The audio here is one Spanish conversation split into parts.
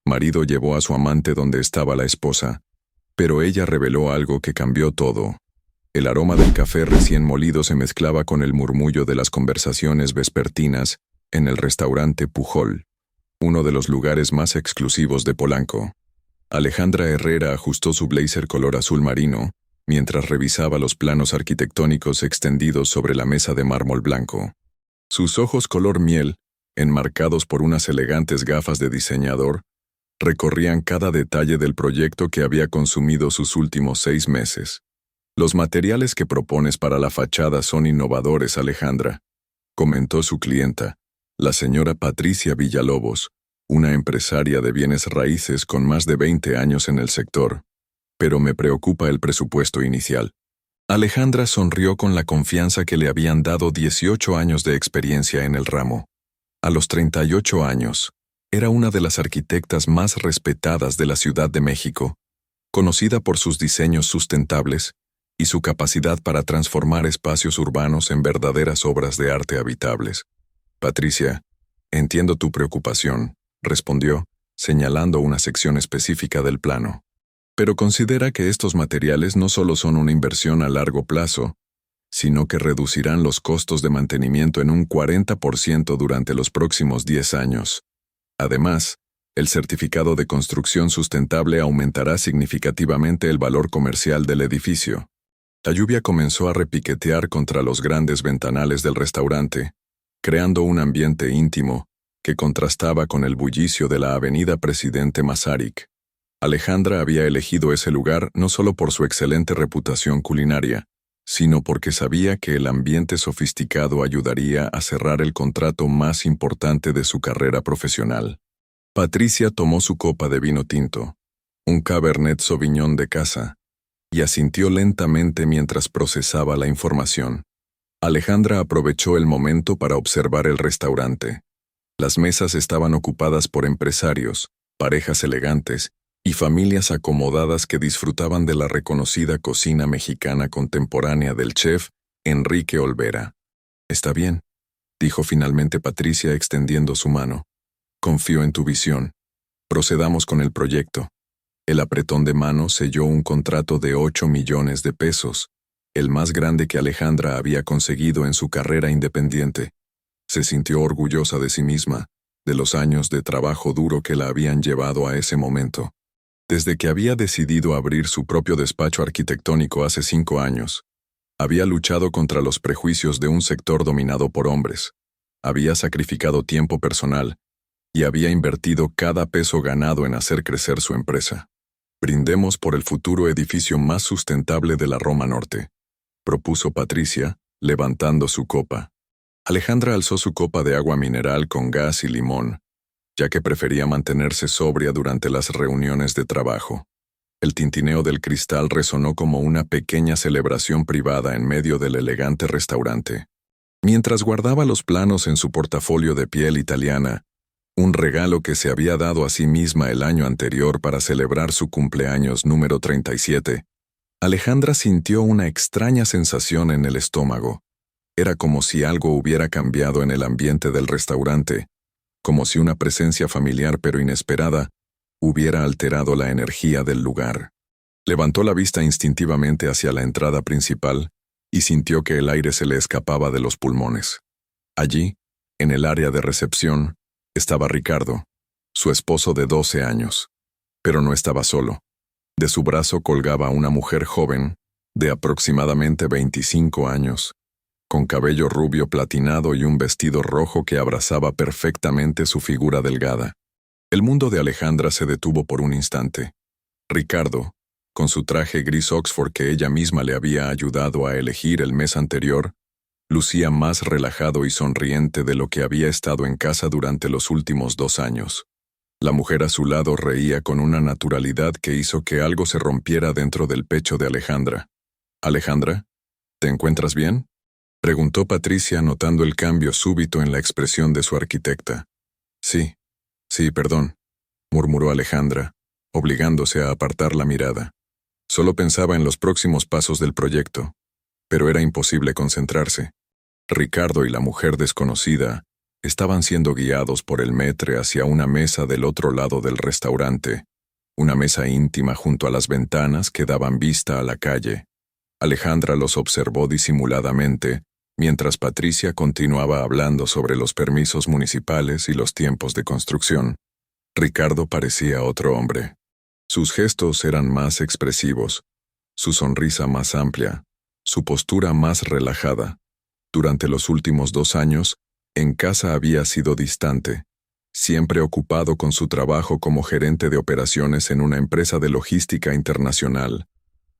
Marido llevó a su amante donde estaba la esposa, pero ella reveló algo que cambió todo. El aroma del café recién molido se mezclaba con el murmullo de las conversaciones vespertinas en el restaurante Pujol, uno de los lugares más exclusivos de Polanco. Alejandra Herrera ajustó su blazer color azul marino mientras revisaba los planos arquitectónicos extendidos sobre la mesa de mármol blanco. Sus ojos color miel, enmarcados por unas elegantes gafas de diseñador, recorrían cada detalle del proyecto que había consumido sus últimos 6 meses. Los materiales que propones para la fachada son innovadores, Alejandra, comentó su clienta, la señora Patricia Villalobos, una empresaria de bienes raíces con más de 20 años en el sector. Pero me preocupa el presupuesto inicial. Alejandra sonrió con la confianza que le habían dado 18 años de experiencia en el ramo. A los 38 años, era una de las arquitectas más respetadas de la Ciudad de México, conocida por sus diseños sustentables y su capacidad para transformar espacios urbanos en verdaderas obras de arte habitables. Patricia, entiendo tu preocupación, respondió, señalando una sección específica del plano. Pero considera que estos materiales no solo son una inversión a largo plazo, sino que reducirán los costos de mantenimiento en un 40% durante los próximos 10 años. Además, el certificado de construcción sustentable aumentará significativamente el valor comercial del edificio. La lluvia comenzó a repiquetear contra los grandes ventanales del restaurante, creando un ambiente íntimo que contrastaba con el bullicio de la avenida Presidente Masaryk. Alejandra había elegido ese lugar no solo por su excelente reputación culinaria, sino porque sabía que el ambiente sofisticado ayudaría a cerrar el contrato más importante de su carrera profesional. Patricia tomó su copa de vino tinto, un Cabernet Sauvignon de casa, y asintió lentamente mientras procesaba la información. Alejandra aprovechó el momento para observar el restaurante. Las mesas estaban ocupadas por empresarios, parejas elegantes y familias acomodadas que disfrutaban de la reconocida cocina mexicana contemporánea del chef Enrique Olvera. «Está bien», dijo finalmente Patricia extendiendo su mano. «Confío en tu visión. Procedamos con el proyecto». El apretón de mano selló un contrato de 8 millones de pesos, el más grande que Alejandra había conseguido en su carrera independiente. Se sintió orgullosa de sí misma, de los años de trabajo duro que la habían llevado a ese momento. Desde que había decidido abrir su propio despacho arquitectónico hace 5 años, había luchado contra los prejuicios de un sector dominado por hombres, había sacrificado tiempo personal y había invertido cada peso ganado en hacer crecer su empresa. «Brindemos por el futuro edificio más sustentable de la Roma Norte», propuso Patricia, levantando su copa. Alejandra alzó su copa de agua mineral con gas y limón, ya que prefería mantenerse sobria durante las reuniones de trabajo. El tintineo del cristal resonó como una pequeña celebración privada en medio del elegante restaurante. Mientras guardaba los planos en su portafolio de piel italiana, un regalo que se había dado a sí misma el año anterior para celebrar su cumpleaños número 37, Alejandra sintió una extraña sensación en el estómago. Era como si algo hubiera cambiado en el ambiente del restaurante, como si una presencia familiar pero inesperada hubiera alterado la energía del lugar. Levantó la vista instintivamente hacia la entrada principal y sintió que el aire se le escapaba de los pulmones. Allí, en el área de recepción, estaba Ricardo, su esposo de 12 años. Pero no estaba solo. De su brazo colgaba una mujer joven, de aproximadamente 25 años, con cabello rubio platinado y un vestido rojo que abrazaba perfectamente su figura delgada. El mundo de Alejandra se detuvo por un instante. Ricardo, con su traje gris Oxford que ella misma le había ayudado a elegir el mes anterior, lucía más relajado y sonriente de lo que había estado en casa durante los últimos 2 años. La mujer a su lado reía con una naturalidad que hizo que algo se rompiera dentro del pecho de Alejandra. «Alejandra, ¿te encuentras bien?», preguntó Patricia notando el cambio súbito en la expresión de su arquitecta. Sí, perdón», murmuró Alejandra, obligándose a apartar la mirada. Solo pensaba en los próximos pasos del proyecto, pero era imposible concentrarse. Ricardo y la mujer desconocida Estaban siendo guiados por el maître hacia una mesa del otro lado del restaurante, una mesa íntima junto a las ventanas que daban vista a la calle. Alejandra los observó disimuladamente, mientras Patricia continuaba hablando sobre los permisos municipales y los tiempos de construcción. Ricardo parecía otro hombre. Sus gestos eran más expresivos, su sonrisa más amplia, su postura más relajada. Durante los últimos 2 años, en casa había sido distante, siempre ocupado con su trabajo como gerente de operaciones en una empresa de logística internacional,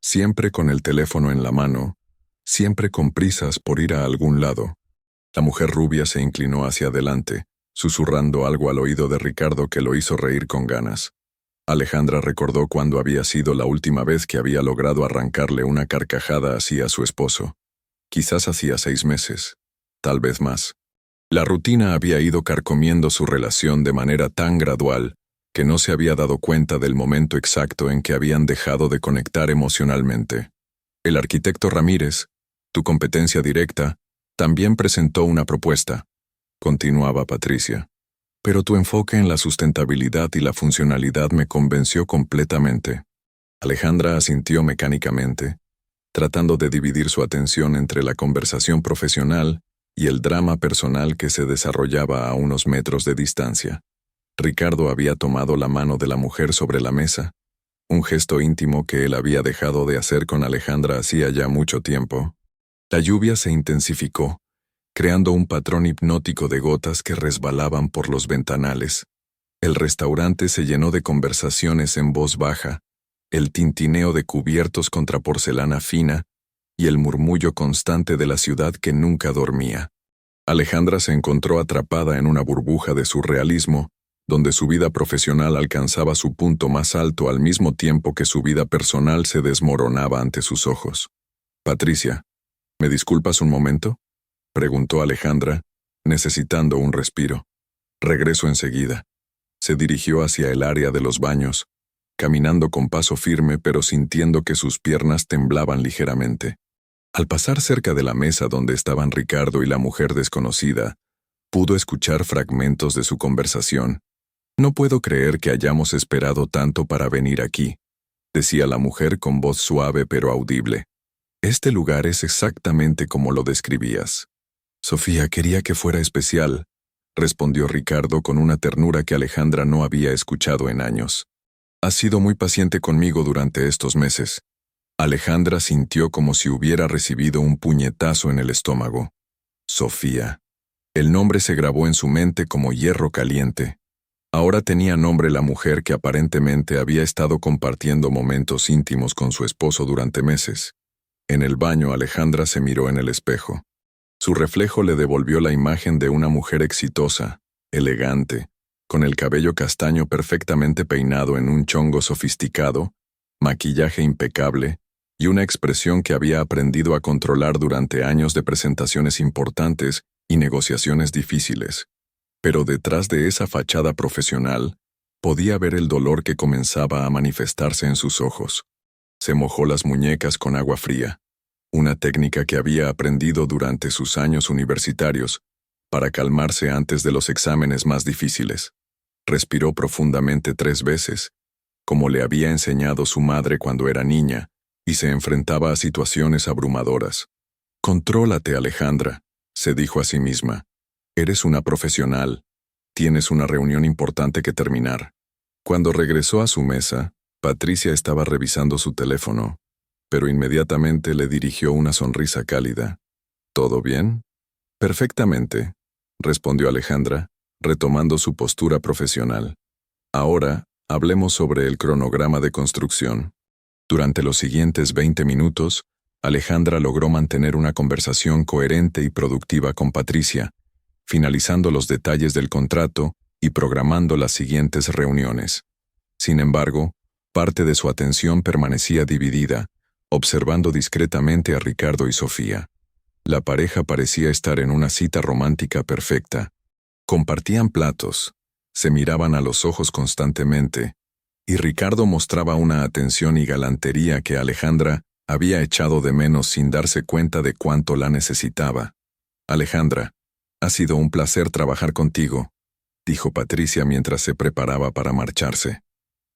siempre con el teléfono en la mano, siempre con prisas por ir a algún lado. La mujer rubia se inclinó hacia adelante, susurrando algo al oído de Ricardo que lo hizo reír con ganas. Alejandra recordó cuándo había sido la última vez que había logrado arrancarle una carcajada así a su esposo. Quizás hacía 6 meses, tal vez más. La rutina había ido carcomiendo su relación de manera tan gradual que no se había dado cuenta del momento exacto en que habían dejado de conectar emocionalmente. El arquitecto Ramírez, tu competencia directa, también presentó una propuesta, continuaba Patricia. Pero tu enfoque en la sustentabilidad y la funcionalidad me convenció completamente. Alejandra asintió mecánicamente, tratando de dividir su atención entre la conversación profesional y el drama personal que se desarrollaba a unos metros de distancia. Ricardo había tomado la mano de la mujer sobre la mesa, un gesto íntimo que él había dejado de hacer con Alejandra hacía ya mucho tiempo. La lluvia se intensificó, creando un patrón hipnótico de gotas que resbalaban por los ventanales. El restaurante se llenó de conversaciones en voz baja, el tintineo de cubiertos contra porcelana fina y el murmullo constante de la ciudad que nunca dormía. Alejandra se encontró atrapada en una burbuja de surrealismo, donde su vida profesional alcanzaba su punto más alto al mismo tiempo que su vida personal se desmoronaba ante sus ojos. Patricia, ¿me disculpas un momento?, preguntó Alejandra, necesitando un respiro. Regreso enseguida. Se dirigió hacia el área de los baños, caminando con paso firme pero sintiendo que sus piernas temblaban ligeramente. Al pasar cerca de la mesa donde estaban Ricardo y la mujer desconocida, pudo escuchar fragmentos de su conversación. No puedo creer que hayamos esperado tanto para venir aquí, decía la mujer con voz suave pero audible. Este lugar es exactamente como lo describías. Sofía quería que fuera especial, respondió Ricardo con una ternura que Alejandra no había escuchado en años. Has sido muy paciente conmigo durante estos meses. Alejandra sintió como si hubiera recibido un puñetazo en el estómago. Sofía. El nombre se grabó en su mente como hierro caliente. Ahora tenía nombre la mujer que aparentemente había estado compartiendo momentos íntimos con su esposo durante meses. En el baño Alejandra se miró en el espejo. Su reflejo le devolvió la imagen de una mujer exitosa, elegante, con el cabello castaño perfectamente peinado en un chongo sofisticado, maquillaje impecable y una expresión que había aprendido a controlar durante años de presentaciones importantes y negociaciones difíciles. Pero detrás de esa fachada profesional, podía ver el dolor que comenzaba a manifestarse en sus ojos. Se mojó las muñecas con agua fría, una técnica que había aprendido durante sus años universitarios, para calmarse antes de los exámenes más difíciles. Respiró profundamente 3 veces, como le había enseñado su madre cuando era niña, y se enfrentaba a situaciones abrumadoras. «Contrólate, Alejandra», se dijo a sí misma. «Eres una profesional. Tienes una reunión importante que terminar». Cuando regresó a su mesa, Patricia estaba revisando su teléfono, pero inmediatamente le dirigió una sonrisa cálida. «¿Todo bien?» «Perfectamente», respondió Alejandra, retomando su postura profesional. «Ahora, hablemos sobre el cronograma de construcción». Durante los siguientes 20 minutos, Alejandra logró mantener una conversación coherente y productiva con Patricia, finalizando los detalles del contrato y programando las siguientes reuniones. Sin embargo, parte de su atención permanecía dividida, observando discretamente a Ricardo y Sofía. La pareja parecía estar en una cita romántica perfecta. Compartían platos, se miraban a los ojos constantemente, y Ricardo mostraba una atención y galantería que Alejandra había echado de menos sin darse cuenta de cuánto la necesitaba. «Alejandra, Ha sido un placer trabajar contigo, dijo Patricia mientras se preparaba para marcharse.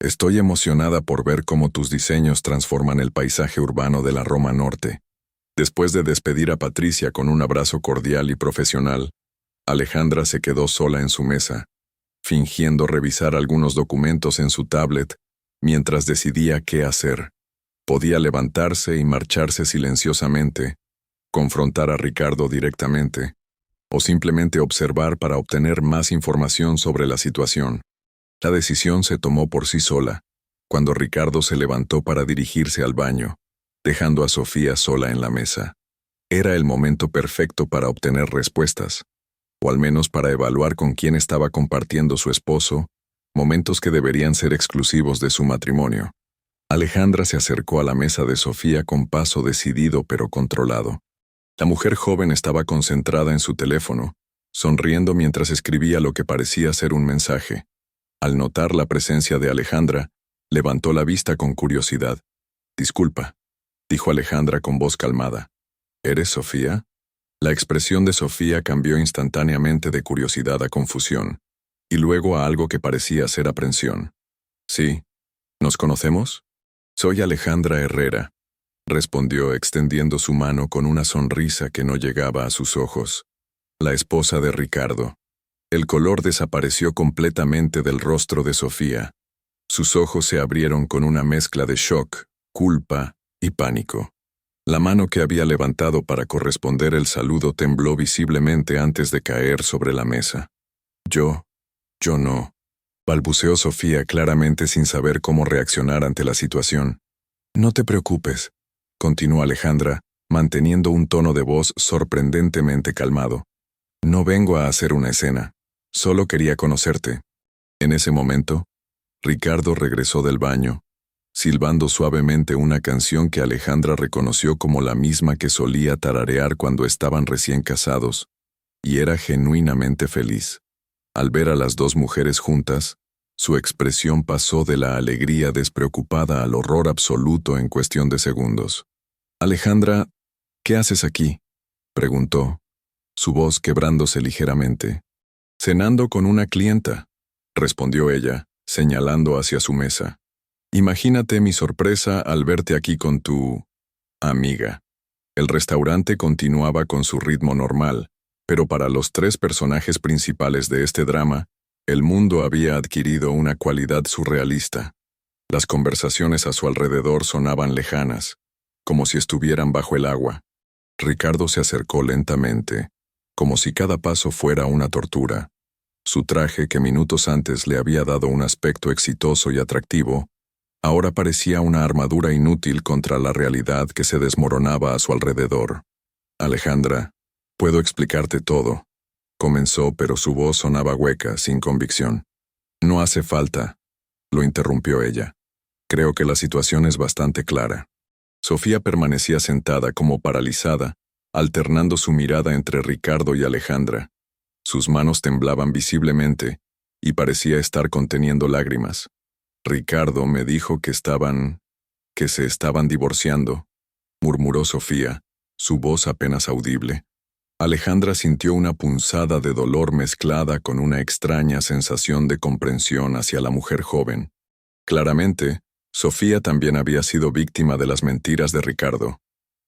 Estoy emocionada por ver cómo tus diseños transforman el paisaje urbano de la Roma Norte. Después de despedir a Patricia con un abrazo cordial y profesional, Alejandra se quedó sola en su mesa, fingiendo revisar algunos documentos en su tablet mientras decidía qué hacer. Podía levantarse y marcharse silenciosamente, confrontar a Ricardo directamente, o simplemente observar para obtener más información sobre la situación. La decisión se tomó por sí sola, cuando Ricardo se levantó para dirigirse al baño, dejando a Sofía sola en la mesa. Era el momento perfecto para obtener respuestas, o al menos para evaluar con quién estaba compartiendo su esposo, momentos que deberían ser exclusivos de su matrimonio. Alejandra se acercó a la mesa de Sofía con paso decidido pero controlado. La mujer joven estaba concentrada en su teléfono, sonriendo mientras escribía lo que parecía ser un mensaje. Al notar la presencia de Alejandra, levantó la vista con curiosidad. «Disculpa», dijo Alejandra con voz calmada. «¿Eres Sofía?» La expresión de Sofía cambió instantáneamente de curiosidad a confusión, y luego a algo que parecía ser aprensión. «Sí. ¿Nos conocemos?» «Soy Alejandra Herrera», respondió extendiendo su mano con una sonrisa que no llegaba a sus ojos. «La esposa de Ricardo». El color desapareció completamente del rostro de Sofía. Sus ojos se abrieron con una mezcla de shock, culpa y pánico. La mano que había levantado para corresponder el saludo tembló visiblemente antes de caer sobre la mesa. Yo no, balbuceó Sofía claramente sin saber cómo reaccionar ante la situación. «No te preocupes», continuó Alejandra, manteniendo un tono de voz sorprendentemente calmado. «No vengo a hacer una escena. Solo quería conocerte». En ese momento, Ricardo regresó del baño, silbando suavemente una canción que Alejandra reconoció como la misma que solía tararear cuando estaban recién casados, y era genuinamente feliz. Al ver a las dos mujeres juntas, su expresión pasó de la alegría despreocupada al horror absoluto en cuestión de segundos. «Alejandra, ¿qué haces aquí?», preguntó, su voz quebrándose ligeramente. «Cenando con una clienta», respondió ella, señalando hacia su mesa. «Imagínate mi sorpresa al verte aquí con tu amiga». El restaurante continuaba con su ritmo normal, pero para los tres personajes principales de este drama, el mundo había adquirido una cualidad surrealista. Las conversaciones a su alrededor sonaban lejanas, como si estuvieran bajo el agua. Ricardo se acercó lentamente, como si cada paso fuera una tortura. Su traje, que minutos antes le había dado un aspecto exitoso y atractivo, ahora parecía una armadura inútil contra la realidad que se desmoronaba a su alrededor. «Alejandra, puedo explicarte todo», comenzó, pero su voz sonaba hueca, sin convicción. «No hace falta», lo interrumpió ella. «Creo que la situación es bastante clara». Sofía permanecía sentada como paralizada, alternando su mirada entre Ricardo y Alejandra. Sus manos temblaban visiblemente y parecía estar conteniendo lágrimas. «Ricardo me dijo que se estaban divorciando», murmuró Sofía, su voz apenas audible. Alejandra sintió una punzada de dolor mezclada con una extraña sensación de comprensión hacia la mujer joven. Claramente, Sofía también había sido víctima de las mentiras de Ricardo.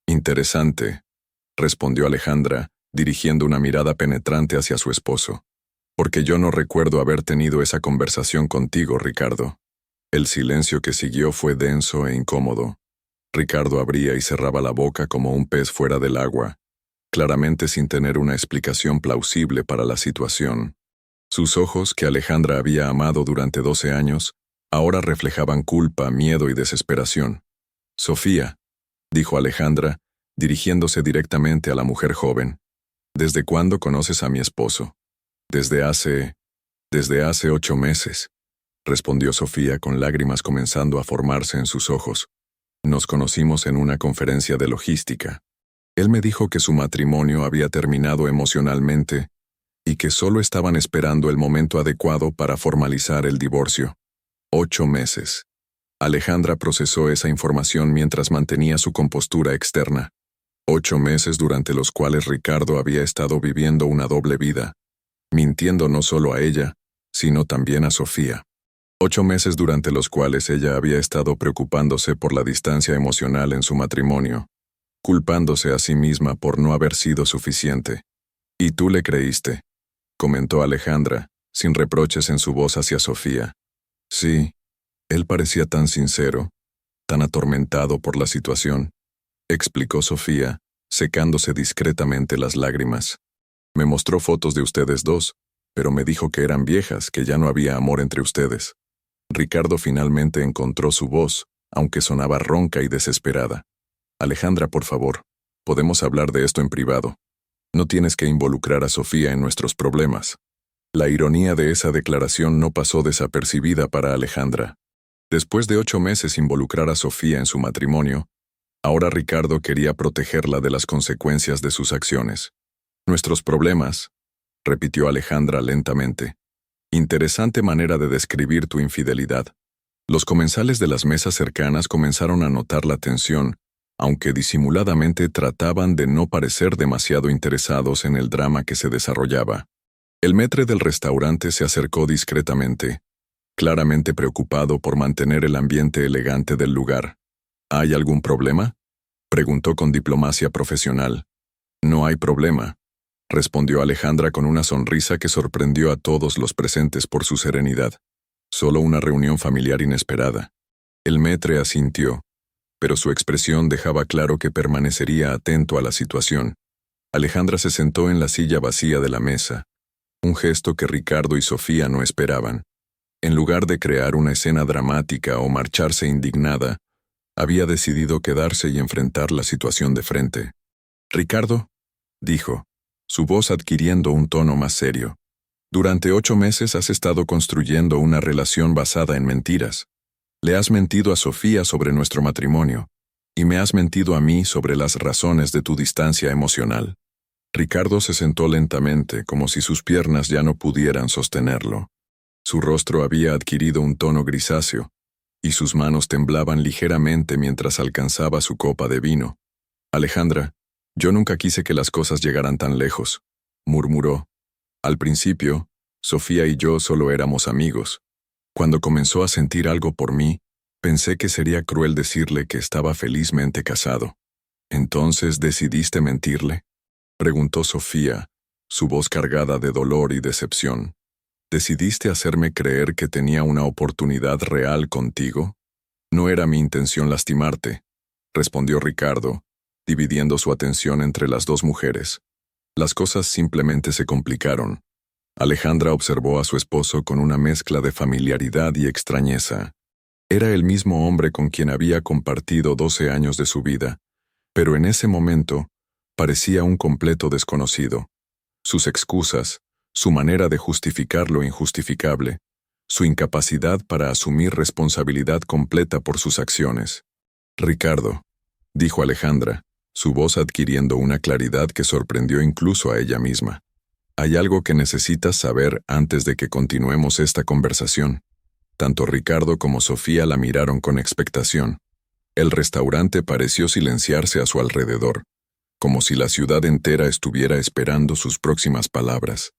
«Interesante», respondió Alejandra, dirigiendo una mirada penetrante hacia su esposo. «Porque yo no recuerdo haber tenido esa conversación contigo, Ricardo». El silencio que siguió fue denso e incómodo. Ricardo abría y cerraba la boca como un pez fuera del agua, claramente sin tener una explicación plausible para la situación. Sus ojos, que Alejandra había amado durante 12 años, ahora reflejaban culpa, miedo y desesperación. «Sofía», dijo Alejandra, dirigiéndose directamente a la mujer joven. «¿Desde cuándo conoces a mi esposo?» Desde hace 8 meses», respondió Sofía con lágrimas comenzando a formarse en sus ojos. «Nos conocimos en una conferencia de logística. Él me dijo que su matrimonio había terminado emocionalmente y que solo estaban esperando el momento adecuado para formalizar el divorcio. 8 meses. Alejandra procesó esa información mientras mantenía su compostura externa. 8 meses durante los cuales Ricardo había estado viviendo una doble vida, mintiendo no solo a ella, sino también a Sofía. 8 meses durante los cuales ella había estado preocupándose por la distancia emocional en su matrimonio, culpándose a sí misma por no haber sido suficiente. «Y tú le creíste», comentó Alejandra, sin reproches en su voz hacia Sofía. «Sí, él parecía tan sincero, tan atormentado por la situación», explicó Sofía, secándose discretamente las lágrimas. «Me mostró fotos de ustedes dos, pero me dijo que eran viejas, que ya no había amor entre ustedes». Ricardo finalmente encontró su voz, aunque sonaba ronca y desesperada. «Alejandra, por favor, podemos hablar de esto en privado. No tienes que involucrar a Sofía en nuestros problemas». La ironía de esa declaración no pasó desapercibida para Alejandra. Después de 8 meses involucrar a Sofía en su matrimonio, ahora Ricardo quería protegerla de las consecuencias de sus acciones. «Nuestros problemas», repitió Alejandra lentamente. «Interesante manera de describir tu infidelidad». Los comensales de las mesas cercanas comenzaron a notar la tensión, aunque disimuladamente trataban de no parecer demasiado interesados en el drama que se desarrollaba. El maître del restaurante se acercó discretamente, claramente preocupado por mantener el ambiente elegante del lugar. «¿Hay algún problema?», preguntó con diplomacia profesional. «No hay problema», respondió Alejandra con una sonrisa que sorprendió a todos los presentes por su serenidad. «Solo una reunión familiar inesperada». El maître asintió, pero su expresión dejaba claro que permanecería atento a la situación. Alejandra se sentó en la silla vacía de la mesa, un gesto que Ricardo y Sofía no esperaban. En lugar de crear una escena dramática o marcharse indignada, había decidido quedarse y enfrentar la situación de frente. «Ricardo», dijo, su voz adquiriendo un tono más serio, «durante 8 meses has estado construyendo una relación basada en mentiras. Le has mentido a Sofía sobre nuestro matrimonio, y me has mentido a mí sobre las razones de tu distancia emocional». Ricardo se sentó lentamente, como si sus piernas ya no pudieran sostenerlo. Su rostro había adquirido un tono grisáceo, y sus manos temblaban ligeramente mientras alcanzaba su copa de vino. «Alejandra, yo nunca quise que las cosas llegaran tan lejos», murmuró. «Al principio, Sofía y yo solo éramos amigos. Cuando comenzó a sentir algo por mí, pensé que sería cruel decirle que estaba felizmente casado». «¿Entonces decidiste mentirle?», preguntó Sofía, su voz cargada de dolor y decepción. «¿Decidiste hacerme creer que tenía una oportunidad real contigo?» «No era mi intención lastimarte», respondió Ricardo, dividiendo su atención entre las dos mujeres. Las cosas simplemente se complicaron. Alejandra observó a su esposo con una mezcla de familiaridad y extrañeza. Era el mismo hombre con quien había compartido 12 años de su vida, pero en ese momento parecía un completo desconocido. Sus excusas, su manera de justificar lo injustificable, su incapacidad para asumir responsabilidad completa por sus acciones. «Ricardo», dijo Alejandra, su voz adquiriendo una claridad que sorprendió incluso a ella misma. «Hay algo que necesitas saber antes de que continuemos esta conversación». Tanto Ricardo como Sofía la miraron con expectación. El restaurante pareció silenciarse a su alrededor, como si la ciudad entera estuviera esperando sus próximas palabras.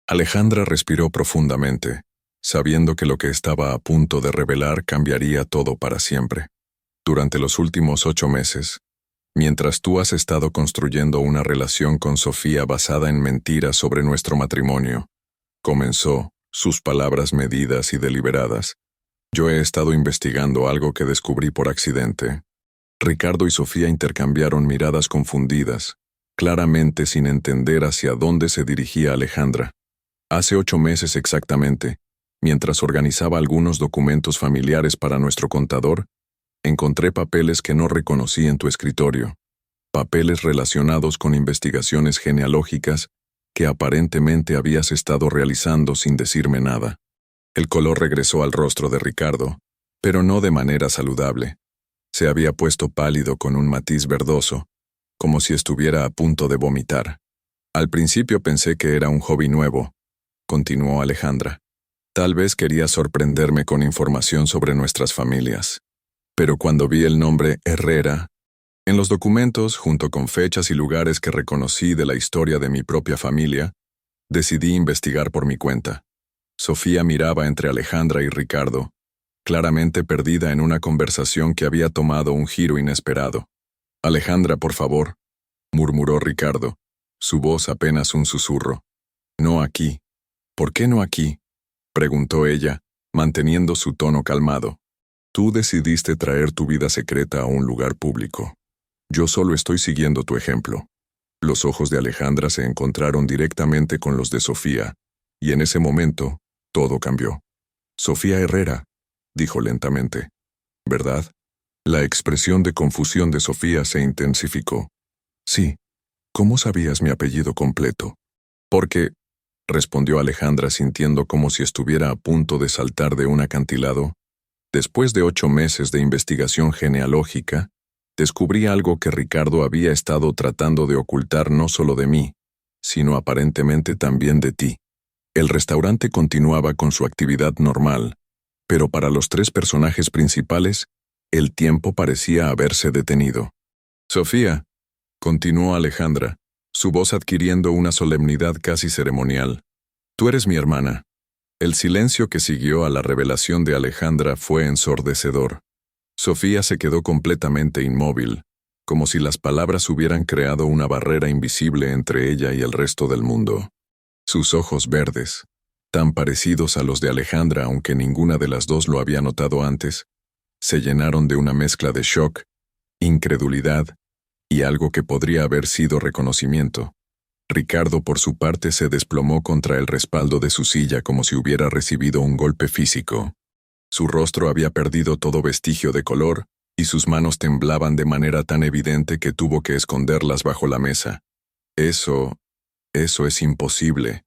Alejandra respiró profundamente, sabiendo que lo que estaba a punto de revelar cambiaría todo para siempre. «Durante los últimos 8 meses, mientras tú has estado construyendo una relación con Sofía basada en mentiras sobre nuestro matrimonio», comenzó, sus palabras medidas y deliberadas, «yo he estado investigando algo que descubrí por accidente». Ricardo y Sofía intercambiaron miradas confundidas, claramente sin entender hacia dónde se dirigía Alejandra. «Hace 8 meses exactamente, mientras organizaba algunos documentos familiares para nuestro contador, encontré papeles que no reconocí en tu escritorio. Papeles relacionados con investigaciones genealógicas que aparentemente habías estado realizando sin decirme nada». El color regresó al rostro de Ricardo, pero no de manera saludable. Se había puesto pálido con un matiz verdoso, como si estuviera a punto de vomitar. «Al principio pensé que era un hobby nuevo», continuó Alejandra. «Tal vez quería sorprenderme con información sobre nuestras familias. Pero cuando vi el nombre Herrera, En los documentos, junto con fechas y lugares que reconocí de la historia de mi propia familia, decidí investigar por mi cuenta. Sofía miraba entre Alejandra y Ricardo, claramente perdida en una conversación que había tomado un giro inesperado. «Alejandra, por favor», murmuró Ricardo, su voz apenas un susurro. «No aquí». «¿Por qué no aquí?», preguntó ella, manteniendo su tono calmado. «Tú decidiste traer tu vida secreta a un lugar público. Yo solo estoy siguiendo tu ejemplo». Los ojos de Alejandra se encontraron directamente con los de Sofía, y en ese momento, todo cambió. «Sofía Herrera», dijo lentamente. «¿Verdad?». La expresión de confusión de Sofía se intensificó. «Sí. ¿Cómo sabías mi apellido completo?». «Porque», respondió Alejandra sintiendo como si estuviera a punto de saltar de un acantilado, «después de 8 meses de investigación genealógica, descubrí algo que Ricardo había estado tratando de ocultar no solo de mí, sino aparentemente también de ti». El restaurante continuaba con su actividad normal, pero para los 3 personajes principales, el tiempo parecía haberse detenido. «Sofía», continuó Alejandra, su voz adquiriendo una solemnidad casi ceremonial, «tú eres mi hermana». El silencio que siguió a la revelación de Alejandra fue ensordecedor. Sofía se quedó completamente inmóvil, como si las palabras hubieran creado una barrera invisible entre ella y el resto del mundo. Sus ojos verdes, tan parecidos a los de Alejandra aunque ninguna de las dos lo había notado antes, se llenaron de una mezcla de shock, incredulidad y algo que podría haber sido reconocimiento. Ricardo, por su parte, se desplomó contra el respaldo de su silla como si hubiera recibido un golpe físico. Su rostro había perdido todo vestigio de color, y sus manos temblaban de manera tan evidente que tuvo que esconderlas bajo la mesa. Eso es imposible»,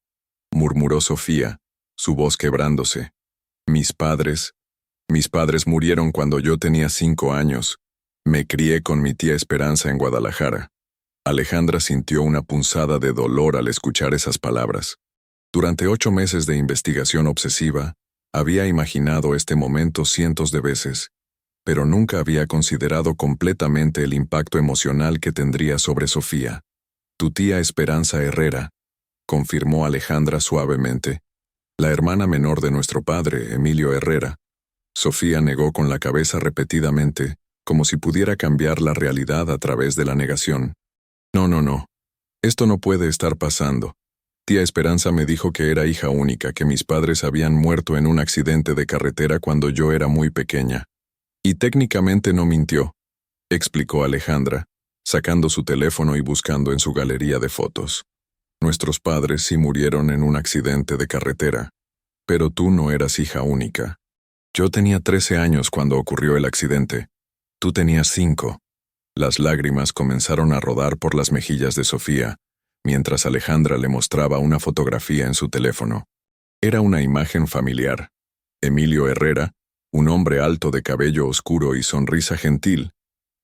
murmuró Sofía, su voz quebrándose. Mis padres murieron cuando yo tenía 5 años. Me crié con mi tía Esperanza en Guadalajara». Alejandra sintió una punzada de dolor al escuchar esas palabras. Durante 8 meses de investigación obsesiva, había imaginado este momento cientos de veces, pero nunca había considerado completamente el impacto emocional que tendría sobre Sofía. «Tu tía Esperanza Herrera», confirmó Alejandra suavemente. «La hermana menor de nuestro padre, Emilio Herrera». Sofía negó con la cabeza repetidamente, como si pudiera cambiar la realidad a través de la negación. No. Esto no puede estar pasando. Tía Esperanza me dijo que era hija única, que mis padres habían muerto en un accidente de carretera cuando yo era muy pequeña. Y técnicamente no mintió», explicó Alejandra, sacando su teléfono y buscando en su galería de fotos. «Nuestros padres sí murieron en un accidente de carretera, pero tú no eras hija única. Yo tenía 13 años cuando ocurrió el accidente. Tú tenías 5. Las lágrimas comenzaron a rodar por las mejillas de Sofía, mientras Alejandra le mostraba una fotografía en su teléfono. Era una imagen familiar. Emilio Herrera, un hombre alto de cabello oscuro y sonrisa gentil,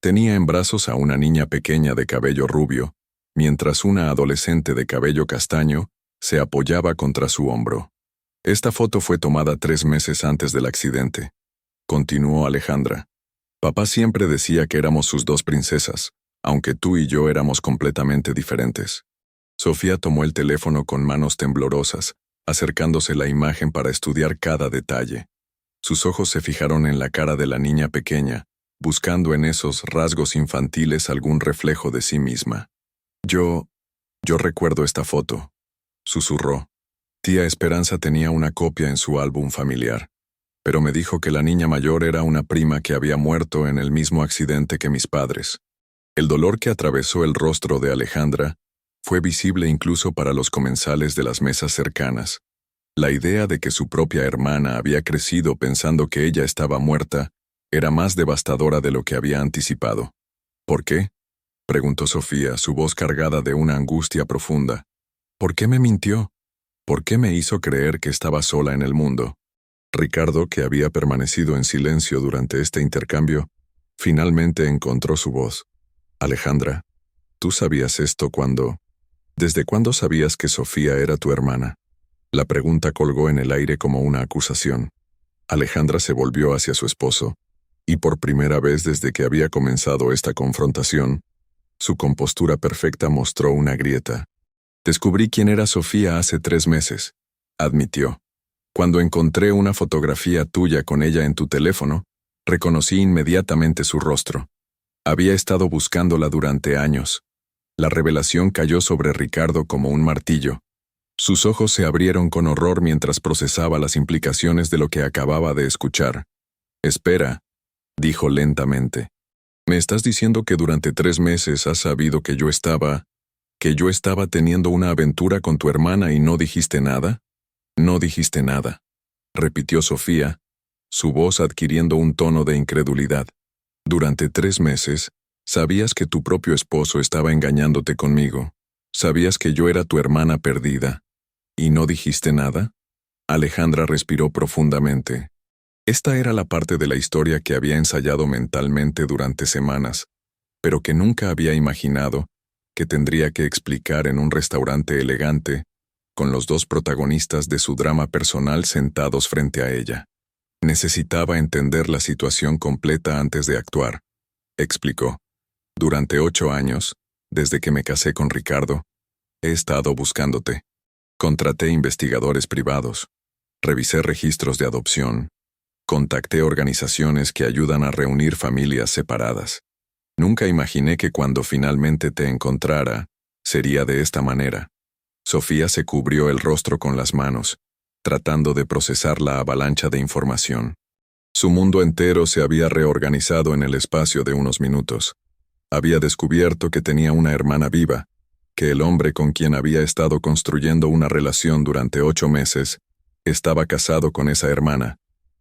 tenía en brazos a una niña pequeña de cabello rubio, mientras una adolescente de cabello castaño se apoyaba contra su hombro. Esta foto fue tomada 3 meses antes del accidente. Continuó Alejandra. Papá siempre decía que éramos sus 2 princesas, aunque tú y yo éramos completamente diferentes. Sofía tomó el teléfono con manos temblorosas, acercándose la imagen para estudiar cada detalle. Sus ojos se fijaron en la cara de la niña pequeña, buscando en esos rasgos infantiles algún reflejo de sí misma. Yo recuerdo esta foto», susurró. «Tía Esperanza tenía una copia en su álbum familiar, pero me dijo que la niña mayor era una prima que había muerto en el mismo accidente que mis padres». El dolor que atravesó el rostro de Alejandra fue visible incluso para los comensales de las mesas cercanas. La idea de que su propia hermana había crecido pensando que ella estaba muerta era más devastadora de lo que había anticipado. «¿Por qué?», preguntó Sofía, su voz cargada de una angustia profunda. «¿Por qué me mintió? ¿Por qué me hizo creer que estaba sola en el mundo?». Ricardo, que había permanecido en silencio durante este intercambio, finalmente encontró su voz. «Alejandra, ¿tú sabías esto cuando? ¿Desde cuándo sabías que Sofía era tu hermana?». La pregunta colgó en el aire como una acusación. Alejandra se volvió hacia su esposo, Y por primera vez desde que había comenzado esta confrontación, su compostura perfecta mostró una grieta. Descubrí quién era Sofía hace 3 meses, admitió. Cuando encontré una fotografía tuya con ella en tu teléfono, reconocí inmediatamente su rostro. Había estado buscándola durante años. La revelación cayó sobre Ricardo como un martillo. Sus ojos se abrieron con horror mientras procesaba las implicaciones de lo que acababa de escuchar. Espera, dijo lentamente. ¿Me estás diciendo que durante 3 meses has sabido que yo estaba teniendo una aventura con tu hermana y no dijiste nada? No dijiste nada, repitió Sofía, su voz adquiriendo un tono de incredulidad. Durante 3 meses, sabías que tu propio esposo estaba engañándote conmigo. Sabías que yo era tu hermana perdida. ¿Y no dijiste nada? Alejandra respiró profundamente. Esta era la parte de la historia que había ensayado mentalmente durante semanas, pero que nunca había imaginado que tendría que explicar en un restaurante elegante, con los 2 protagonistas de su drama personal sentados frente a ella. Necesitaba entender la situación completa antes de actuar, explicó. Durante 8 años, desde que me casé con Ricardo, he estado buscándote. Contraté investigadores privados, revisé registros de adopción, contacté organizaciones que ayudan a reunir familias separadas. Nunca imaginé que cuando finalmente te encontrara, sería de esta manera. Sofía se cubrió el rostro con las manos, tratando de procesar la avalancha de información. Su mundo entero se había reorganizado en el espacio de unos minutos. Había descubierto que tenía una hermana viva, que el hombre con quien había estado construyendo una relación durante 8 meses estaba casado con esa hermana,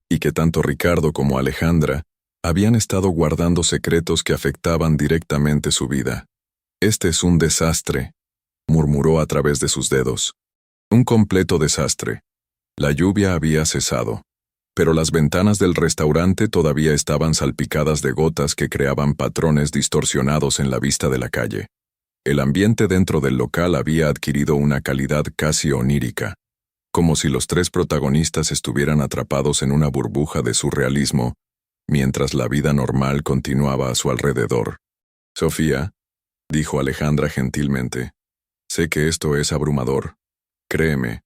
y que tanto Ricardo como Alejandra habían estado guardando secretos que afectaban directamente su vida. Este es un desastre, murmuró a través de sus dedos. Un completo desastre. La lluvia había cesado, pero las ventanas del restaurante todavía estaban salpicadas de gotas que creaban patrones distorsionados en la vista de la calle. El ambiente dentro del local había adquirido una calidad casi onírica, como si los 3 protagonistas estuvieran atrapados en una burbuja de surrealismo, mientras la vida normal continuaba a su alrededor. Sofía, dijo Alejandra gentilmente, sé que esto es abrumador. Créeme,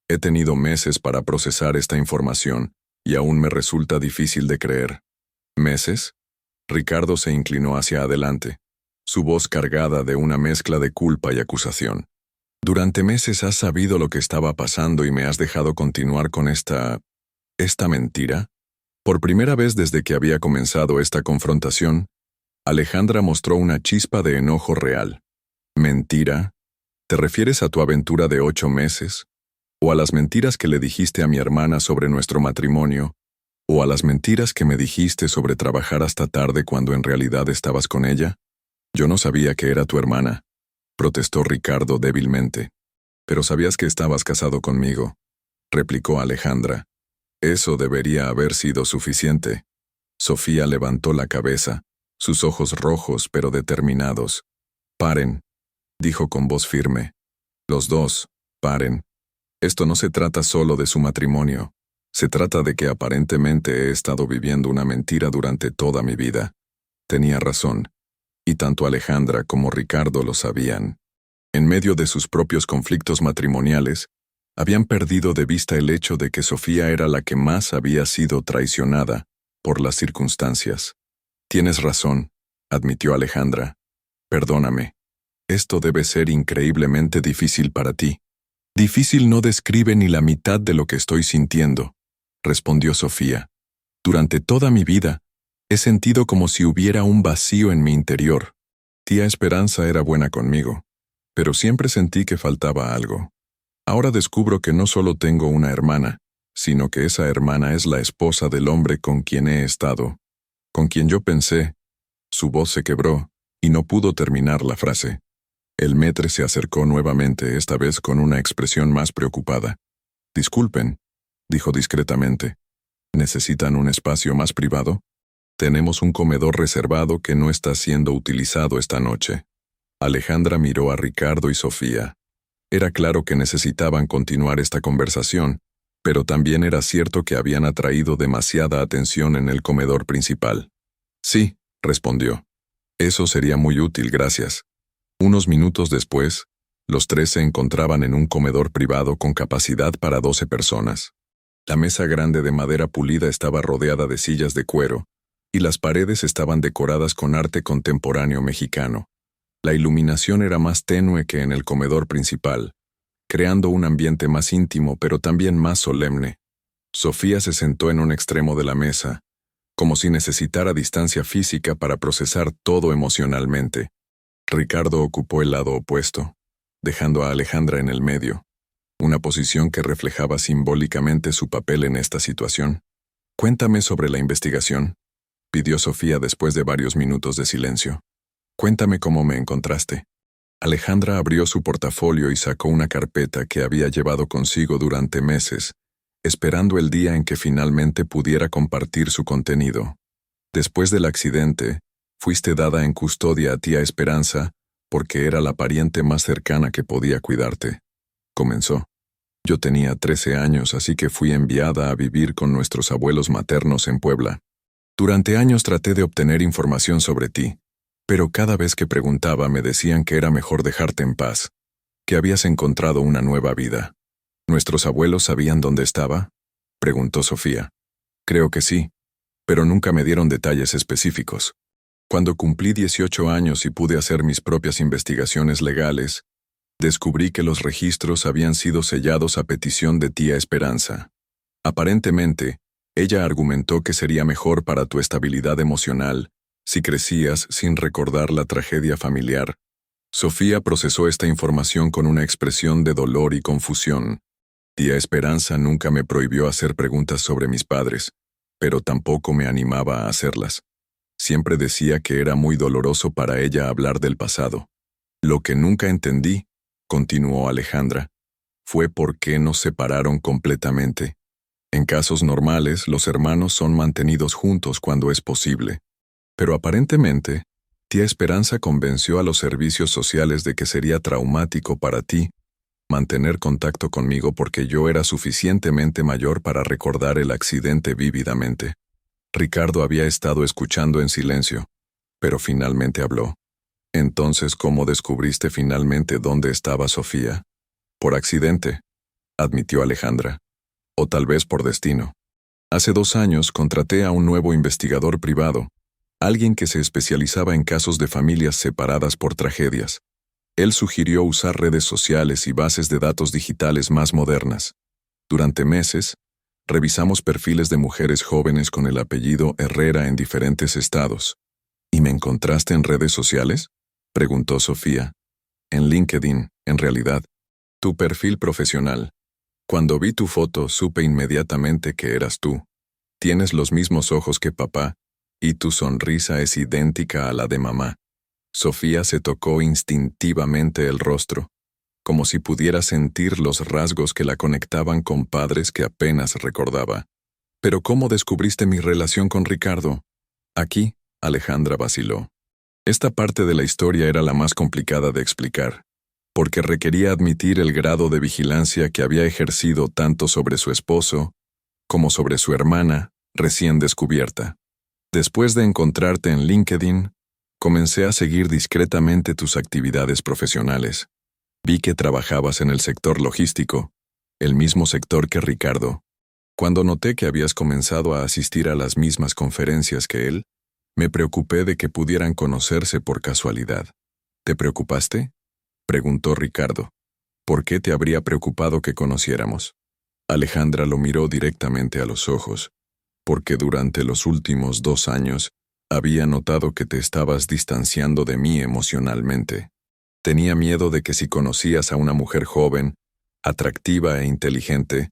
he tenido meses para procesar esta información y aún me resulta difícil de creer. ¿Meses? Ricardo se inclinó hacia adelante, su voz cargada de una mezcla de culpa y acusación. Durante meses has sabido lo que estaba pasando y me has dejado continuar con esta mentira. Por primera vez desde que había comenzado esta confrontación, Alejandra mostró una chispa de enojo real. ¿Mentira? ¿Te refieres a tu aventura de 8 meses? ¿O a las mentiras que le dijiste a mi hermana sobre nuestro matrimonio? ¿O a las mentiras que me dijiste sobre trabajar hasta tarde cuando en realidad estabas con ella? Yo no sabía que era tu hermana, protestó Ricardo débilmente. Pero sabías que estabas casado conmigo, replicó Alejandra. Eso debería haber sido suficiente. Sofía levantó la cabeza, sus ojos rojos pero determinados. Paren, dijo con voz firme. Los 2, paren. Esto no se trata solo de su matrimonio. Se trata de que aparentemente he estado viviendo una mentira durante toda mi vida. Tenía razón, y tanto Alejandra como Ricardo lo sabían. En medio de sus propios conflictos matrimoniales, habían perdido de vista el hecho de que Sofía era la que más había sido traicionada por las circunstancias. Tienes razón, admitió Alejandra. Perdóname. Esto debe ser increíblemente difícil para ti. Difícil no describe ni la mitad de lo que estoy sintiendo, respondió Sofía. Durante toda mi vida, he sentido como si hubiera un vacío en mi interior. Tía Esperanza era buena conmigo, pero siempre sentí que faltaba algo. Ahora descubro que no solo tengo una hermana, sino que esa hermana es la esposa del hombre con quien he estado, con quien yo pensé. Su voz se quebró, y no pudo terminar la frase. El maître se acercó nuevamente, esta vez con una expresión más preocupada. Disculpen, dijo discretamente. ¿Necesitan un espacio más privado? Tenemos un comedor reservado que no está siendo utilizado esta noche. Alejandra miró a Ricardo y Sofía. Era claro que necesitaban continuar esta conversación, Pero también era cierto que habían atraído demasiada atención en el comedor principal. Sí, respondió. Eso sería muy útil, gracias. Unos minutos después, los tres se encontraban en un comedor privado con capacidad para 12 personas. La mesa grande de madera pulida estaba rodeada de sillas de cuero, y las paredes estaban decoradas con arte contemporáneo mexicano. La iluminación era más tenue que en el comedor principal, creando un ambiente más íntimo pero también más solemne. Sofía se sentó en un extremo de la mesa, como si necesitara distancia física para procesar todo emocionalmente. Ricardo ocupó el lado opuesto, dejando a Alejandra en el medio, una posición que reflejaba simbólicamente su papel en esta situación. «Cuéntame sobre la investigación», pidió Sofía después de varios minutos de silencio. «Cuéntame cómo me encontraste». Alejandra abrió su portafolio y sacó una carpeta que había llevado consigo durante meses, esperando el día en que finalmente pudiera compartir su contenido. «Después del accidente, fuiste dada en custodia a tía Esperanza porque era la pariente más cercana que podía cuidarte», comenzó. «Yo tenía 13 años, así que fui enviada a vivir con nuestros abuelos maternos en Puebla. Durante años traté de obtener información sobre ti, pero cada vez que preguntaba me decían que era mejor dejarte en paz, que habías encontrado una nueva vida». «¿Nuestros abuelos sabían dónde estaba?», preguntó Sofía. «Creo que sí, pero nunca me dieron detalles específicos. Cuando cumplí 18 años y pude hacer mis propias investigaciones legales, descubrí que los registros habían sido sellados a petición de tía Esperanza. Aparentemente, ella argumentó que sería mejor para tu estabilidad emocional si crecías sin recordar la tragedia familiar». Sofía procesó esta información con una expresión de dolor y confusión. «Tía Esperanza nunca me prohibió hacer preguntas sobre mis padres, pero tampoco me animaba a hacerlas. Siempre decía que era muy doloroso para ella hablar del pasado. Lo que nunca entendí», continuó Alejandra, «fue por qué nos separaron completamente. En casos normales, los hermanos son mantenidos juntos cuando es posible. Pero aparentemente, tía Esperanza convenció a los servicios sociales de que sería traumático para ti mantener contacto conmigo porque yo era suficientemente mayor para recordar el accidente vívidamente». Ricardo había estado escuchando en silencio, pero finalmente habló. «Entonces, ¿cómo descubriste finalmente dónde estaba Sofía?» «Por accidente», admitió Alejandra. «O tal vez por destino. Hace 2 años contraté a un nuevo investigador privado, alguien que se especializaba en casos de familias separadas por tragedias. Él sugirió usar redes sociales y bases de datos digitales más modernas. Durante meses, revisamos perfiles de mujeres jóvenes con el apellido Herrera en diferentes estados». «¿Y me encontraste en redes sociales?», preguntó Sofía. «En LinkedIn, en realidad. Tu perfil profesional. Cuando vi tu foto, supe inmediatamente que eras tú. Tienes los mismos ojos que papá, y tu sonrisa es idéntica a la de mamá». Sofía se tocó instintivamente el rostro, como si pudiera sentir los rasgos que la conectaban con padres que apenas recordaba. «¿Pero cómo descubriste mi relación con Ricardo?». Aquí, Alejandra vaciló. Esta parte de la historia era la más complicada de explicar, porque requería admitir el grado de vigilancia que había ejercido tanto sobre su esposo como sobre su hermana recién descubierta. «Después de encontrarte en LinkedIn, comencé a seguir discretamente tus actividades profesionales. Vi que trabajabas en el sector logístico, el mismo sector que Ricardo. Cuando noté que habías comenzado a asistir a las mismas conferencias que él, me preocupé de que pudieran conocerse por casualidad». «¿Te preocupaste?», preguntó Ricardo. «¿Por qué te habría preocupado que conociéramos?». Alejandra lo miró directamente a los ojos, porque durante los últimos 2 años había notado que te estabas distanciando de mí emocionalmente. Tenía miedo de que si conocías a una mujer joven, atractiva e inteligente,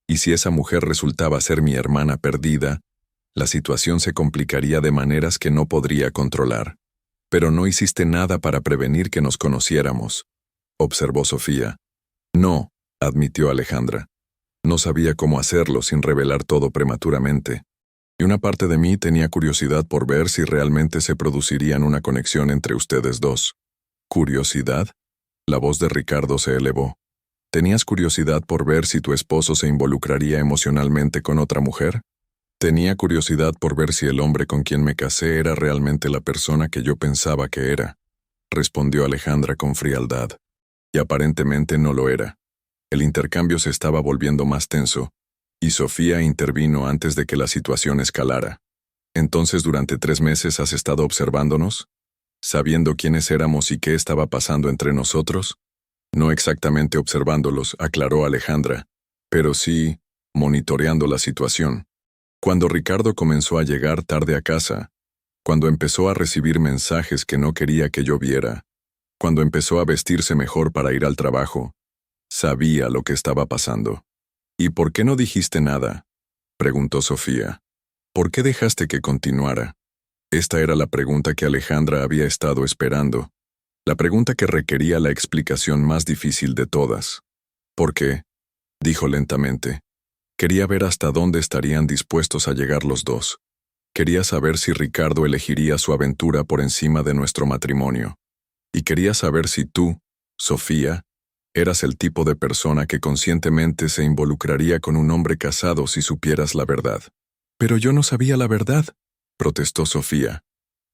y si esa mujer resultaba ser mi hermana perdida, la situación se complicaría de maneras que no podría controlar. «Pero no hiciste nada para prevenir que nos conociéramos», observó Sofía. «No», admitió Alejandra. «No sabía cómo hacerlo sin revelar todo prematuramente. Y una parte de mí tenía curiosidad por ver si realmente se produciría una conexión entre ustedes dos». «¿Curiosidad?». La voz de Ricardo se elevó. ¿Tenías curiosidad por ver si tu esposo se involucraría emocionalmente con otra mujer? Tenía curiosidad por ver si el hombre con quien me casé era realmente la persona que yo pensaba que era, respondió Alejandra con frialdad. Y aparentemente no lo era. El intercambio se estaba volviendo más tenso, y Sofía intervino antes de que la situación escalara. Entonces, durante 3 meses has estado observándonos, sabiendo quiénes éramos y qué estaba pasando entre nosotros. No exactamente observándolos, aclaró Alejandra, pero sí monitoreando la situación. Cuando Ricardo comenzó a llegar tarde a casa, cuando empezó a recibir mensajes que no quería que yo viera, cuando empezó a vestirse mejor para ir al trabajo, sabía lo que estaba pasando. ¿Y por qué no dijiste nada?, preguntó Sofía. ¿Por qué dejaste que continuara? Esta era la pregunta que Alejandra había estado esperando, la pregunta que requería la explicación más difícil de todas. ¿Por qué?, dijo lentamente. Quería ver hasta dónde estarían dispuestos a llegar los dos. Quería saber si Ricardo elegiría su aventura por encima de nuestro matrimonio. Y quería saber si tú, Sofía, eras el tipo de persona que conscientemente se involucraría con un hombre casado si supieras la verdad. Pero yo no sabía la verdad, protestó Sofía.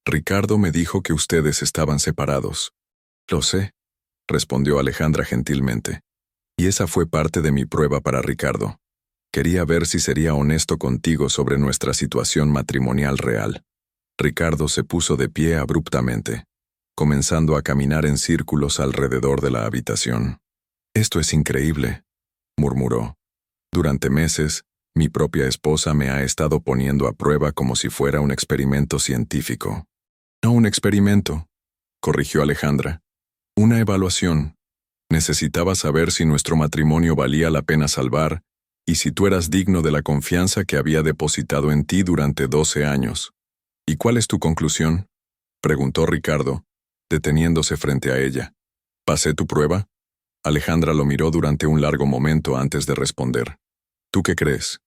Ricardo me dijo que ustedes estaban separados. Lo sé, respondió Alejandra gentilmente. Y esa fue parte de mi prueba para Ricardo. Quería ver si sería honesto contigo sobre nuestra situación matrimonial real. Ricardo se puso de pie abruptamente, comenzando a caminar en círculos alrededor de la habitación. «Esto es increíble», murmuró. «Durante meses, mi propia esposa me ha estado poniendo a prueba como si fuera un experimento científico». «No un experimento», corrigió Alejandra. «Una evaluación. Necesitaba saber si nuestro matrimonio valía la pena salvar y si tú eras digno de la confianza que había depositado en ti durante 12 años. ¿Y cuál es tu conclusión?», preguntó Ricardo, deteniéndose frente a ella. «¿Pasé tu prueba?». Alejandra lo miró durante un largo momento antes de responder. «¿Tú qué crees?».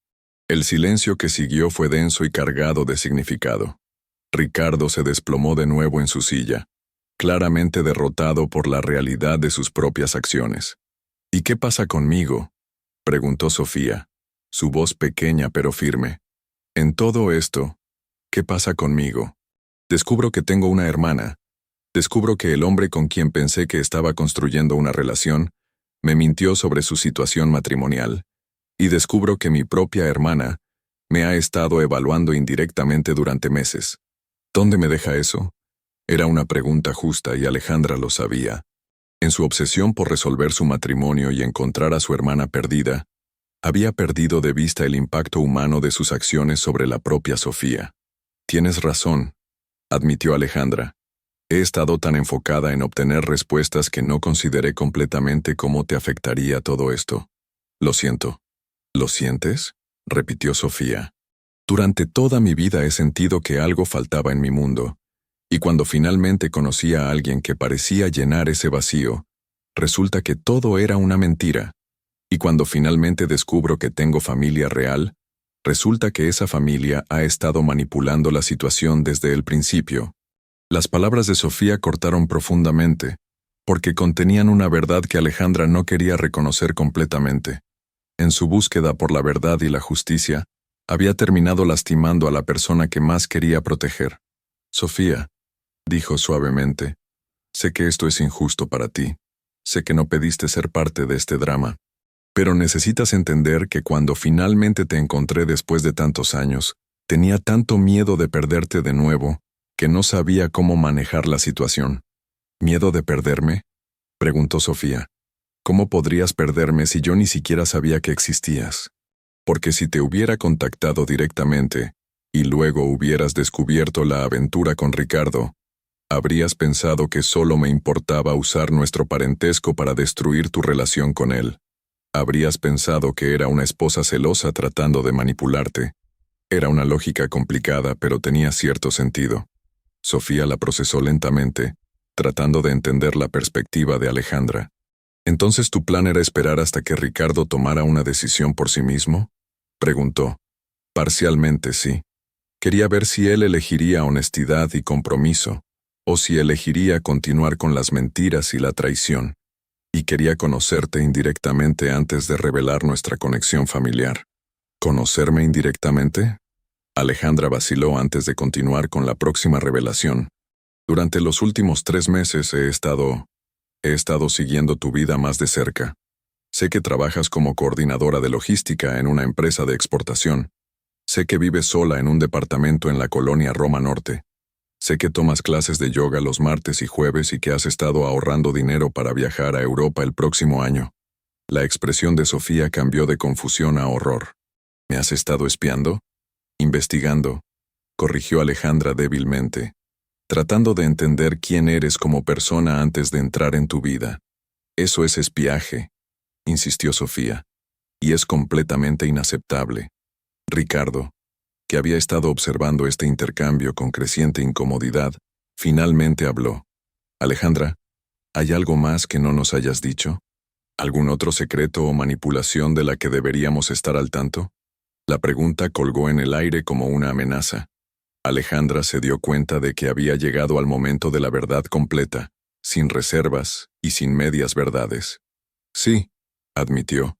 El silencio que siguió fue denso y cargado de significado. Ricardo se desplomó de nuevo en su silla, claramente derrotado por la realidad de sus propias acciones. «¿Y qué pasa conmigo?», preguntó Sofía, su voz pequeña pero firme. «En todo esto, ¿qué pasa conmigo? Descubro que tengo una hermana. Descubro que el hombre con quien pensé que estaba construyendo una relación me mintió sobre su situación matrimonial. Y descubro que mi propia hermana me ha estado evaluando indirectamente durante meses. ¿Dónde me deja eso?». Era una pregunta justa y Alejandra lo sabía. En su obsesión por resolver su matrimonio y encontrar a su hermana perdida, había perdido de vista el impacto humano de sus acciones sobre la propia Sofía. «Tienes razón», admitió Alejandra. «He estado tan enfocada en obtener respuestas que no consideré completamente cómo te afectaría todo esto. Lo siento». «¿Lo sientes?», repitió Sofía. «Durante toda mi vida he sentido que algo faltaba en mi mundo. Y cuando finalmente conocí a alguien que parecía llenar ese vacío, resulta que todo era una mentira. Y cuando finalmente descubro que tengo familia real, resulta que esa familia ha estado manipulando la situación desde el principio». Las palabras de Sofía cortaron profundamente, porque contenían una verdad que Alejandra no quería reconocer completamente. En su búsqueda por la verdad y la justicia, había terminado lastimando a la persona que más quería proteger. «Sofía», dijo suavemente, «sé que esto es injusto para ti. Sé que no pediste ser parte de este drama. Pero necesitas entender que cuando finalmente te encontré después de tantos años, tenía tanto miedo de perderte de nuevo, que no sabía cómo manejar la situación». «¿Miedo de perderme?», preguntó Sofía. «¿Cómo podrías perderme si yo ni siquiera sabía que existías? Porque si te hubiera contactado directamente, y luego hubieras descubierto la aventura con Ricardo, habrías pensado que solo me importaba usar nuestro parentesco para destruir tu relación con él. Habrías pensado que era una esposa celosa tratando de manipularte». Era una lógica complicada, pero tenía cierto sentido. Sofía la procesó lentamente, tratando de entender la perspectiva de Alejandra. «¿Entonces tu plan era esperar hasta que Ricardo tomara una decisión por sí mismo?», preguntó. «Parcialmente sí. Quería ver si él elegiría honestidad y compromiso, o si elegiría continuar con las mentiras y la traición. Y quería conocerte indirectamente antes de revelar nuestra conexión familiar. ¿Conocerme indirectamente? Alejandra vaciló antes de continuar con la próxima revelación. Durante los últimos 3 meses he estado siguiendo tu vida más de cerca. Sé que trabajas como coordinadora de logística en una empresa de exportación. Sé que vives sola en un departamento en la colonia Roma Norte. Sé que tomas clases de yoga los martes y jueves y que has estado ahorrando dinero para viajar a Europa el próximo año. La expresión de Sofía cambió de confusión a horror. ¿Me has estado espiando? Investigando, corrigió Alejandra débilmente, tratando de entender quién eres como persona antes de entrar en tu vida. Eso es espiaje, insistió Sofía, y es completamente inaceptable. Ricardo, que había estado observando este intercambio con creciente incomodidad, finalmente habló. Alejandra, ¿hay algo más que no nos hayas dicho? ¿Algún otro secreto o manipulación de la que deberíamos estar al tanto? La pregunta colgó en el aire como una amenaza. Alejandra se dio cuenta de que había llegado al momento de la verdad completa, sin reservas y sin medias verdades. Sí, admitió.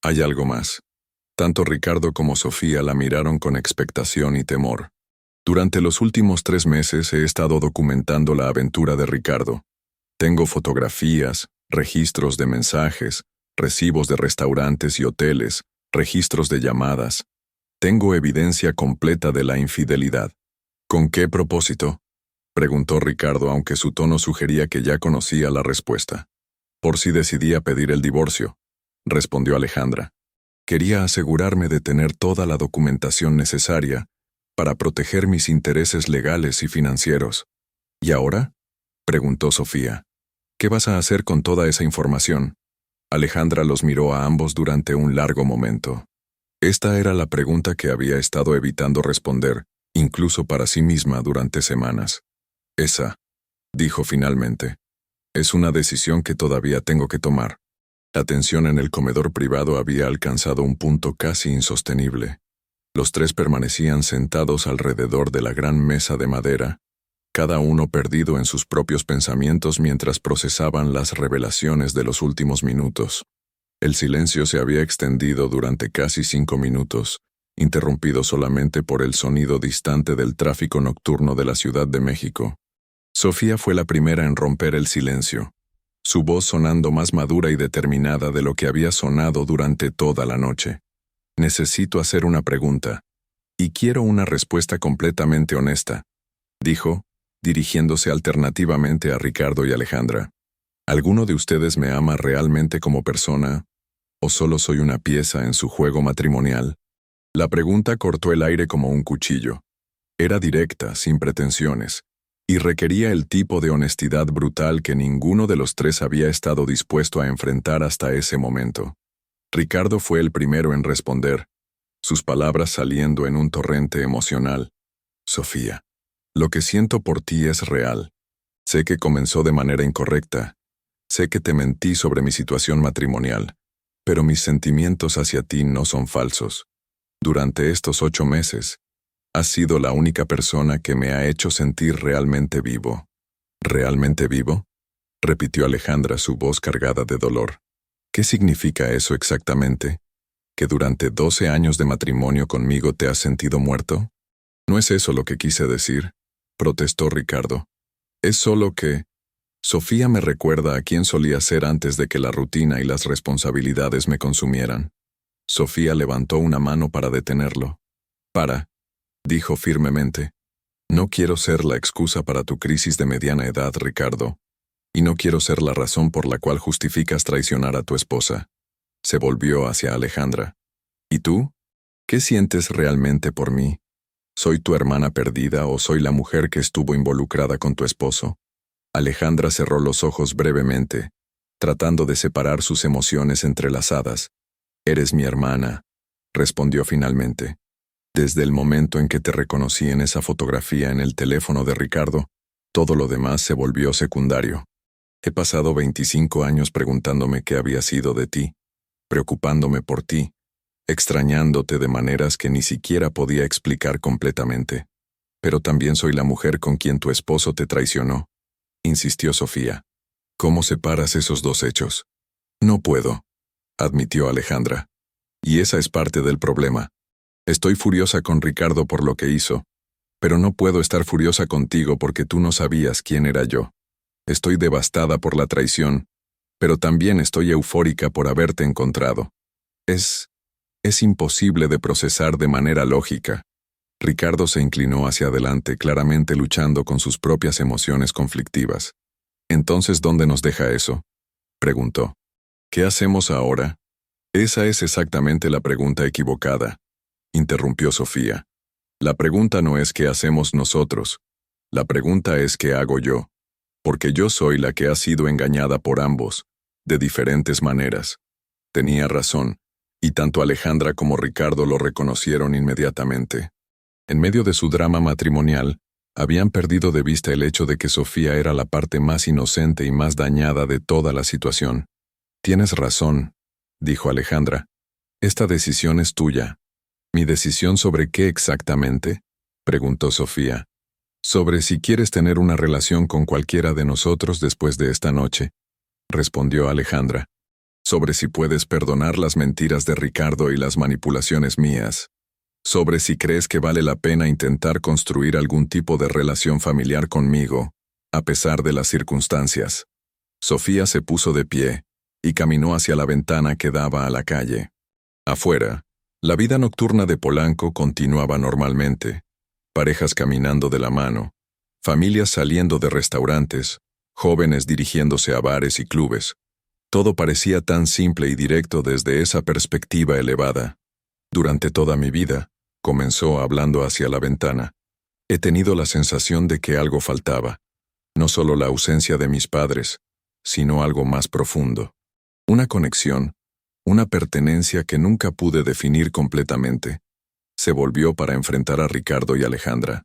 Hay algo más. Tanto Ricardo como Sofía la miraron con expectación y temor. Durante los últimos 3 meses he estado documentando la aventura de Ricardo. Tengo fotografías, registros de mensajes, recibos de restaurantes y hoteles, registros de llamadas. Tengo evidencia completa de la infidelidad. ¿Con qué propósito?, preguntó Ricardo, aunque su tono sugería que ya conocía la respuesta. Por si decidía pedir el divorcio, respondió Alejandra. Quería asegurarme de tener toda la documentación necesaria para proteger mis intereses legales y financieros. ¿Y ahora?, preguntó Sofía. ¿Qué vas a hacer con toda esa información? Alejandra los miró a ambos durante un largo momento. Esta era la pregunta que había estado evitando responder, incluso para sí misma durante semanas. Esa, dijo finalmente, es una decisión que todavía tengo que tomar. La tensión en el comedor privado había alcanzado un punto casi insostenible. Los 3 permanecían sentados alrededor de la gran mesa de madera, cada uno perdido en sus propios pensamientos mientras procesaban las revelaciones de los últimos minutos. El silencio se había extendido durante casi 5 minutos, interrumpido solamente por el sonido distante del tráfico nocturno de la Ciudad de México. Sofía fue la primera en romper el silencio, su voz sonando más madura y determinada de lo que había sonado durante toda la noche. Necesito hacer una pregunta, y quiero una respuesta completamente honesta, dijo, dirigiéndose alternativamente a Ricardo y Alejandra. ¿Alguno de ustedes me ama realmente como persona, o solo soy una pieza en su juego matrimonial? La pregunta cortó el aire como un cuchillo. Era directa, sin pretensiones, y requería el tipo de honestidad brutal que ninguno de los 3 había estado dispuesto a enfrentar hasta ese momento. Ricardo fue el primero en responder, sus palabras saliendo en un torrente emocional. Sofía, lo que siento por ti es real. Sé que comenzó de manera incorrecta. Sé que te mentí sobre mi situación matrimonial, pero mis sentimientos hacia ti no son falsos. Durante estos 8 meses, has sido la única persona que me ha hecho sentir realmente vivo. ¿Realmente vivo?, repitió Alejandra, su voz cargada de dolor. ¿Qué significa eso exactamente? ¿Que durante 12 años de matrimonio conmigo te has sentido muerto? No es eso lo que quise decir, protestó Ricardo. Es solo que Sofía me recuerda a quién solía ser antes de que la rutina y las responsabilidades me consumieran. Sofía levantó una mano para detenerlo. Dijo firmemente. No quiero ser la excusa para tu crisis de mediana edad, Ricardo. Y no quiero ser la razón por la cual justificas traicionar a tu esposa. Se volvió hacia Alejandra. ¿Y tú? ¿Qué sientes realmente por mí? ¿Soy tu hermana perdida o soy la mujer que estuvo involucrada con tu esposo? Alejandra cerró los ojos brevemente, tratando de separar sus emociones entrelazadas. Eres mi hermana, respondió finalmente. Desde el momento en que te reconocí en esa fotografía en el teléfono de Ricardo, todo lo demás se volvió secundario. He pasado 25 años preguntándome qué había sido de ti, preocupándome por ti, extrañándote de maneras que ni siquiera podía explicar completamente. Pero también soy la mujer con quien tu esposo te traicionó, insistió Sofía. ¿Cómo separas esos dos hechos? No puedo, admitió Alejandra. Y esa es parte del problema. Estoy furiosa con Ricardo por lo que hizo, pero no puedo estar furiosa contigo porque tú no sabías quién era yo. Estoy devastada por la traición, pero también estoy eufórica por haberte encontrado. Es imposible de procesar de manera lógica. Ricardo se inclinó hacia adelante, claramente luchando con sus propias emociones conflictivas. «¿Entonces dónde nos deja eso?», preguntó. «¿Qué hacemos ahora?». «Esa es exactamente la pregunta equivocada», interrumpió Sofía. «La pregunta no es qué hacemos nosotros. La pregunta es qué hago yo. Porque yo soy la que ha sido engañada por ambos, de diferentes maneras». Tenía razón, y tanto Alejandra como Ricardo lo reconocieron inmediatamente. En medio de su drama matrimonial, habían perdido de vista el hecho de que Sofía era la parte más inocente y más dañada de toda la situación. «Tienes razón», dijo Alejandra. «Esta decisión es tuya». «¿Mi decisión sobre qué exactamente?», preguntó Sofía. «Sobre si quieres tener una relación con cualquiera de nosotros después de esta noche», respondió Alejandra. «Sobre si puedes perdonar las mentiras de Ricardo y las manipulaciones mías. Sobre si crees que vale la pena intentar construir algún tipo de relación familiar conmigo, a pesar de las circunstancias». Sofía se puso de pie y caminó hacia la ventana que daba a la calle. Afuera, la vida nocturna de Polanco continuaba normalmente. Parejas caminando de la mano, familias saliendo de restaurantes, jóvenes dirigiéndose a bares y clubes. Todo parecía tan simple y directo desde esa perspectiva elevada. «Durante toda mi vida», comenzó hablando hacia la ventana, «he tenido la sensación de que algo faltaba. No solo la ausencia de mis padres, sino algo más profundo. Una conexión, una pertenencia que nunca pude definir completamente». Se volvió para enfrentar a Ricardo y Alejandra.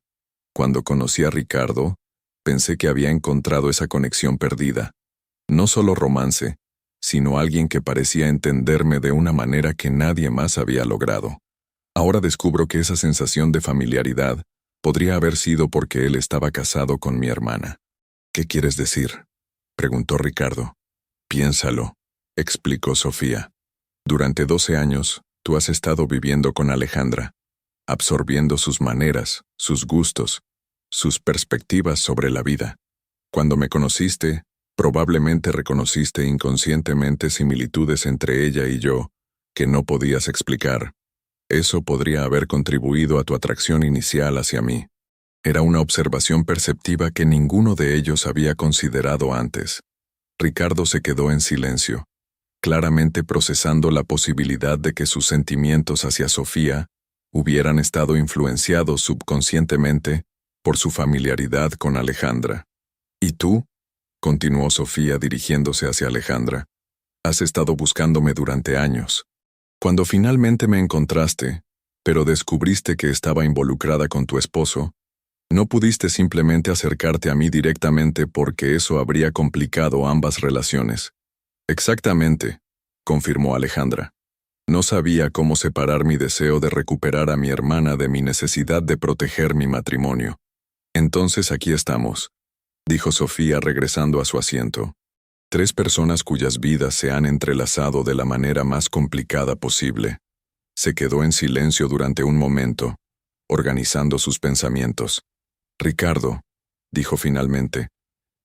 «Cuando conocí a Ricardo, pensé que había encontrado esa conexión perdida. No solo romance, sino alguien que parecía entenderme de una manera que nadie más había logrado. Ahora descubro que esa sensación de familiaridad podría haber sido porque él estaba casado con mi hermana». «¿Qué quieres decir?», preguntó Ricardo. «Piénsalo», explicó Sofía. «Durante 12 años, tú has estado viviendo con Alejandra, absorbiendo sus maneras, sus gustos, sus perspectivas sobre la vida. Cuando me conociste, probablemente reconociste inconscientemente similitudes entre ella y yo que no podías explicar. Eso podría haber contribuido a tu atracción inicial hacia mí. Era una observación perceptiva que ninguno de ellos había considerado antes». Ricardo se quedó en silencio, claramente procesando la posibilidad de que sus sentimientos hacia Sofía hubieran estado influenciados subconscientemente por su familiaridad con Alejandra. «¿Y tú?», continuó Sofía dirigiéndose hacia Alejandra. «Has estado buscándome durante años. Cuando finalmente me encontraste, pero descubriste que estaba involucrada con tu esposo, no pudiste simplemente acercarte a mí directamente porque eso habría complicado ambas relaciones». «Exactamente», confirmó Alejandra. «No sabía cómo separar mi deseo de recuperar a mi hermana de mi necesidad de proteger mi matrimonio. Entonces aquí estamos», dijo Sofía regresando a su asiento. «3 personas cuyas vidas se han entrelazado de la manera más complicada posible». Se quedó en silencio durante un momento, organizando sus pensamientos. «Ricardo», dijo finalmente,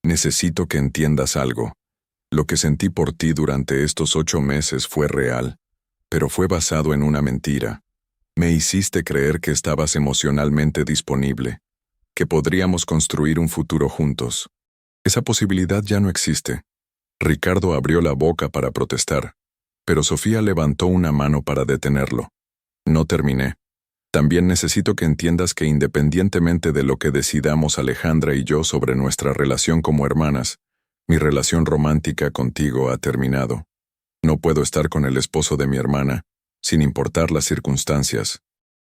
«necesito que entiendas algo. Lo que sentí por ti durante estos 8 meses fue real, pero fue basado en una mentira. Me hiciste creer que estabas emocionalmente disponible, que podríamos construir un futuro juntos. Esa posibilidad ya no existe». Ricardo abrió la boca para protestar, pero Sofía levantó una mano para detenerlo. «No terminé. También necesito que entiendas que independientemente de lo que decidamos Alejandra y yo sobre nuestra relación como hermanas, mi relación romántica contigo ha terminado. No puedo estar con el esposo de mi hermana, sin importar las circunstancias».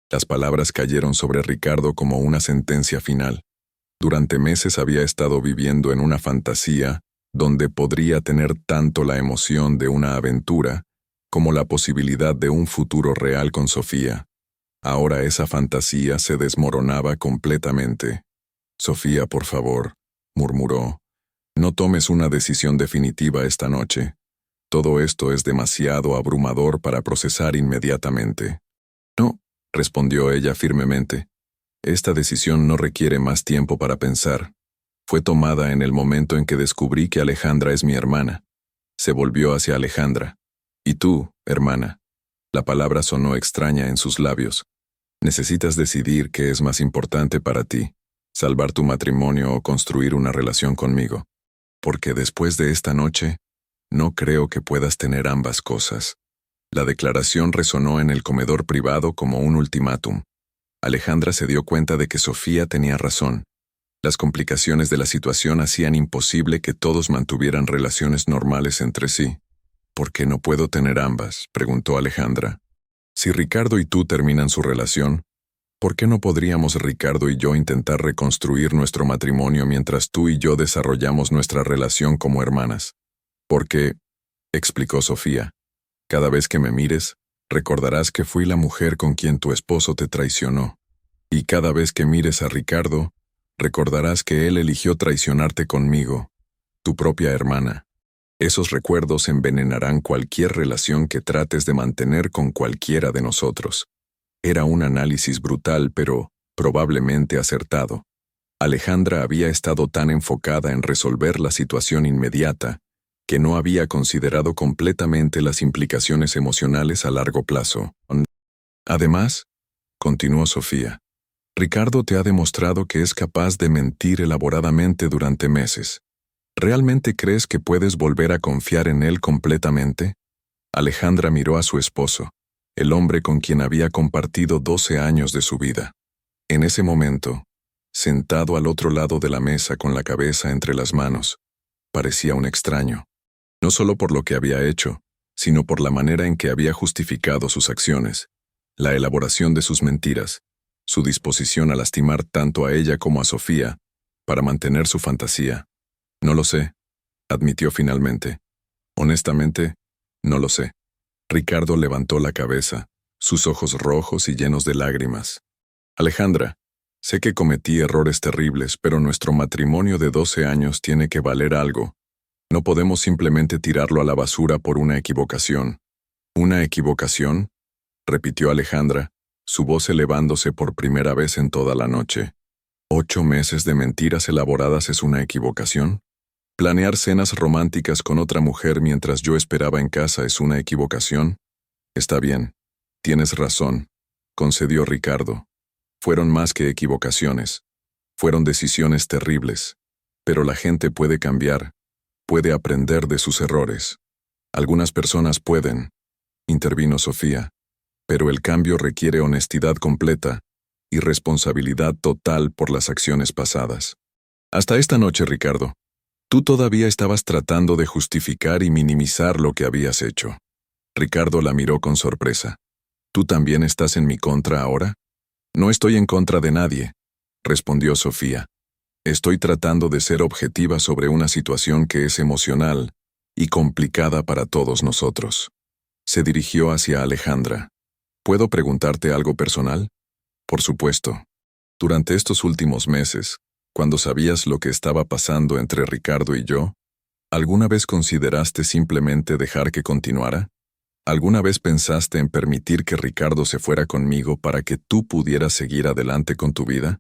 Las palabras cayeron sobre Ricardo como una sentencia final. Durante meses había estado viviendo en una fantasía donde podría tener tanto la emoción de una aventura como la posibilidad de un futuro real con Sofía. Ahora esa fantasía se desmoronaba completamente. «Sofía, por favor», murmuró. No tomes una decisión definitiva esta noche. Todo esto es demasiado abrumador para procesar inmediatamente. No, respondió ella firmemente. Esta decisión no requiere más tiempo para pensar. Fue tomada en el momento en que descubrí que Alejandra es mi hermana. Se volvió hacia Alejandra. Y tú, hermana. La palabra sonó extraña en sus labios. Necesitas decidir qué es más importante para ti, salvar tu matrimonio o construir una relación conmigo. Porque después de esta noche, no creo que puedas tener ambas cosas. La declaración resonó en el comedor privado como un ultimátum. Alejandra se dio cuenta de que Sofía tenía razón. Las complicaciones de la situación hacían imposible que todos mantuvieran relaciones normales entre sí. ¿Por qué no puedo tener ambas?, preguntó Alejandra. Si Ricardo y tú terminan su relación, ¿por qué no podríamos Ricardo y yo intentar reconstruir nuestro matrimonio mientras tú y yo desarrollamos nuestra relación como hermanas? Porque, explicó Sofía, cada vez que me mires, recordarás que fui la mujer con quien tu esposo te traicionó. Y cada vez que mires a Ricardo, recordarás que él eligió traicionarte conmigo, tu propia hermana. Esos recuerdos envenenarán cualquier relación que trates de mantener con cualquiera de nosotros. Era un análisis brutal, pero probablemente acertado. Alejandra había estado tan enfocada en resolver la situación inmediata que no había considerado completamente las implicaciones emocionales a largo plazo. Además, continuó Sofía, Ricardo te ha demostrado que es capaz de mentir elaboradamente durante meses. ¿Realmente crees que puedes volver a confiar en él completamente? Alejandra miró a su esposo, el hombre con quien había compartido 12 años de su vida. En ese momento, sentado al otro lado de la mesa con la cabeza entre las manos, parecía un extraño. No solo por lo que había hecho, sino por la manera en que había justificado sus acciones, la elaboración de sus mentiras, su disposición a lastimar tanto a ella como a Sofía, para mantener su fantasía. No lo sé, admitió finalmente. Honestamente, no lo sé. Ricardo levantó la cabeza, sus ojos rojos y llenos de lágrimas. Alejandra, sé que cometí errores terribles, pero nuestro matrimonio de 12 años tiene que valer algo. No podemos simplemente tirarlo a la basura por una equivocación. ¿Una equivocación?, repitió Alejandra, su voz elevándose por primera vez en toda la noche. ¿8 meses de mentiras elaboradas es una equivocación? ¿Planear cenas románticas con otra mujer mientras yo esperaba en casa es una equivocación? Está bien, tienes razón, concedió Ricardo. Fueron más que equivocaciones. Fueron decisiones terribles. Pero la gente puede cambiar, puede aprender de sus errores. Algunas personas pueden, intervino Sofía, pero el cambio requiere honestidad completa y responsabilidad total por las acciones pasadas. Hasta esta noche, Ricardo, tú todavía estabas tratando de justificar y minimizar lo que habías hecho. Ricardo la miró con sorpresa. ¿Tú también estás en mi contra ahora? No estoy en contra de nadie, respondió Sofía. Estoy tratando de ser objetiva sobre una situación que es emocional y complicada para todos nosotros. Se dirigió hacia Alejandra. ¿Puedo preguntarte algo personal? Por supuesto. Durante estos últimos meses, cuando sabías lo que estaba pasando entre Ricardo y yo, ¿alguna vez consideraste simplemente dejar que continuara? ¿Alguna vez pensaste en permitir que Ricardo se fuera conmigo para que tú pudieras seguir adelante con tu vida?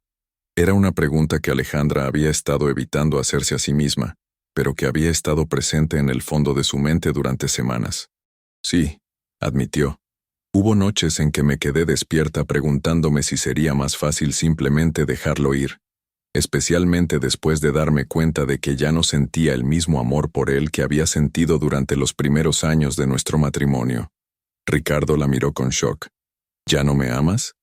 Era una pregunta que Alejandra había estado evitando hacerse a sí misma, pero que había estado presente en el fondo de su mente durante semanas. Sí, admitió. Hubo noches en que me quedé despierta preguntándome si sería más fácil simplemente dejarlo ir, especialmente después de darme cuenta de que ya no sentía el mismo amor por él que había sentido durante los primeros años de nuestro matrimonio. Ricardo la miró con shock. ¿Ya no me amas?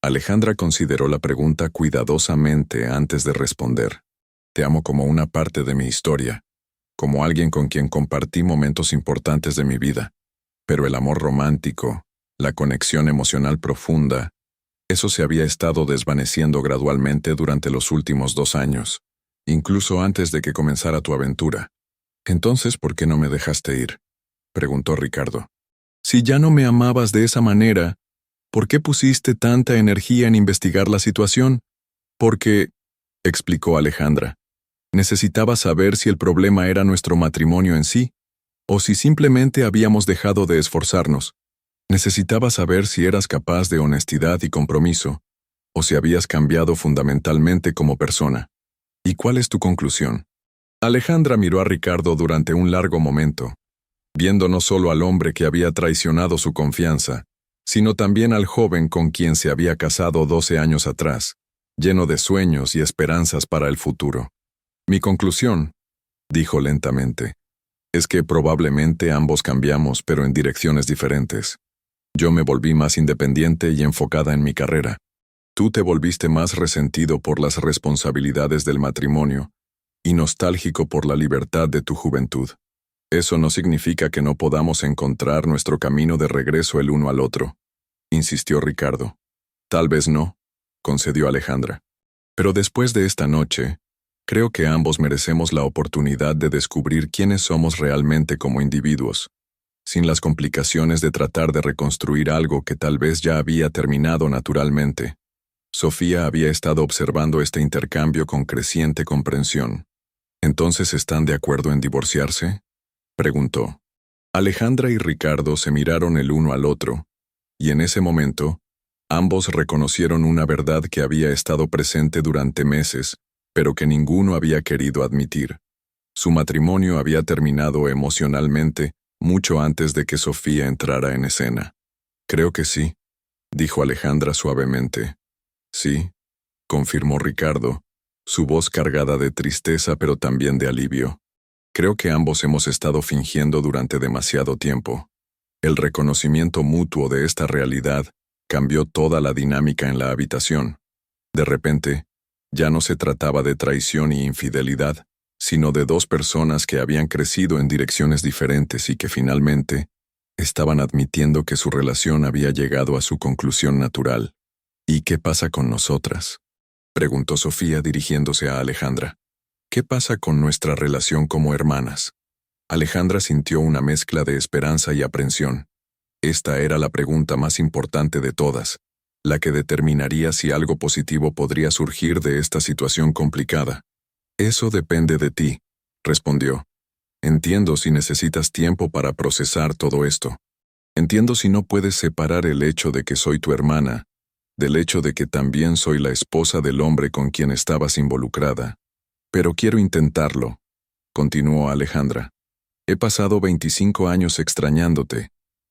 Alejandra consideró la pregunta cuidadosamente antes de responder. Te amo como una parte de mi historia, como alguien con quien compartí momentos importantes de mi vida. Pero el amor romántico, la conexión emocional profunda, eso se había estado desvaneciendo gradualmente durante los últimos 2 años, incluso antes de que comenzara tu aventura. Entonces, ¿por qué no me dejaste ir?, preguntó Ricardo. Si ya no me amabas de esa manera, ¿por qué pusiste tanta energía en investigar la situación? Porque, explicó Alejandra, Necesitaba saber si el problema era nuestro matrimonio en sí, o si simplemente habíamos dejado de esforzarnos. Necesitaba saber si eras capaz de honestidad y compromiso, o si habías cambiado fundamentalmente como persona. ¿Y cuál es tu conclusión? Alejandra miró a Ricardo durante un largo momento, viendo no solo al hombre que había traicionado su confianza, sino también al joven con quien se había casado 12 años atrás, lleno de sueños y esperanzas para el futuro. Mi conclusión, dijo lentamente, es que probablemente ambos cambiamos, pero en direcciones diferentes. Yo me volví más independiente y enfocada en mi carrera. Tú te volviste más resentido por las responsabilidades del matrimonio y nostálgico por la libertad de tu juventud. Eso no significa que no podamos encontrar nuestro camino de regreso el uno al otro, insistió Ricardo. Tal vez no, concedió Alejandra. Pero después de esta noche, creo que ambos merecemos la oportunidad de descubrir quiénes somos realmente como individuos, sin las complicaciones de tratar de reconstruir algo que tal vez ya había terminado naturalmente. Sofía había estado observando este intercambio con creciente comprensión. ¿Entonces están de acuerdo en divorciarse?, preguntó. Alejandra y Ricardo se miraron el uno al otro, y en ese momento, ambos reconocieron una verdad que había estado presente durante meses, pero que ninguno había querido admitir. Su matrimonio había terminado emocionalmente mucho antes de que Sofía entrara en escena. Creo que sí, dijo Alejandra suavemente. Sí, confirmó Ricardo, su voz cargada de tristeza pero también de alivio. Creo que ambos hemos estado fingiendo durante demasiado tiempo. El reconocimiento mutuo de esta realidad cambió toda la dinámica en la habitación. De repente, ya no se trataba de traición y infidelidad, sino de dos personas que habían crecido en direcciones diferentes y que finalmente estaban admitiendo que su relación había llegado a su conclusión natural. ¿Y qué pasa con nosotras?, preguntó Sofía dirigiéndose a Alejandra. ¿Qué pasa con nuestra relación como hermanas? Alejandra sintió una mezcla de esperanza y aprensión. Esta era la pregunta más importante de todas, la que determinaría si algo positivo podría surgir de esta situación complicada. Eso depende de ti, respondió. Entiendo si necesitas tiempo para procesar todo esto. Entiendo si no puedes separar el hecho de que soy tu hermana del hecho de que también soy la esposa del hombre con quien estabas involucrada. Pero quiero intentarlo, continuó Alejandra. He pasado 25 años extrañándote,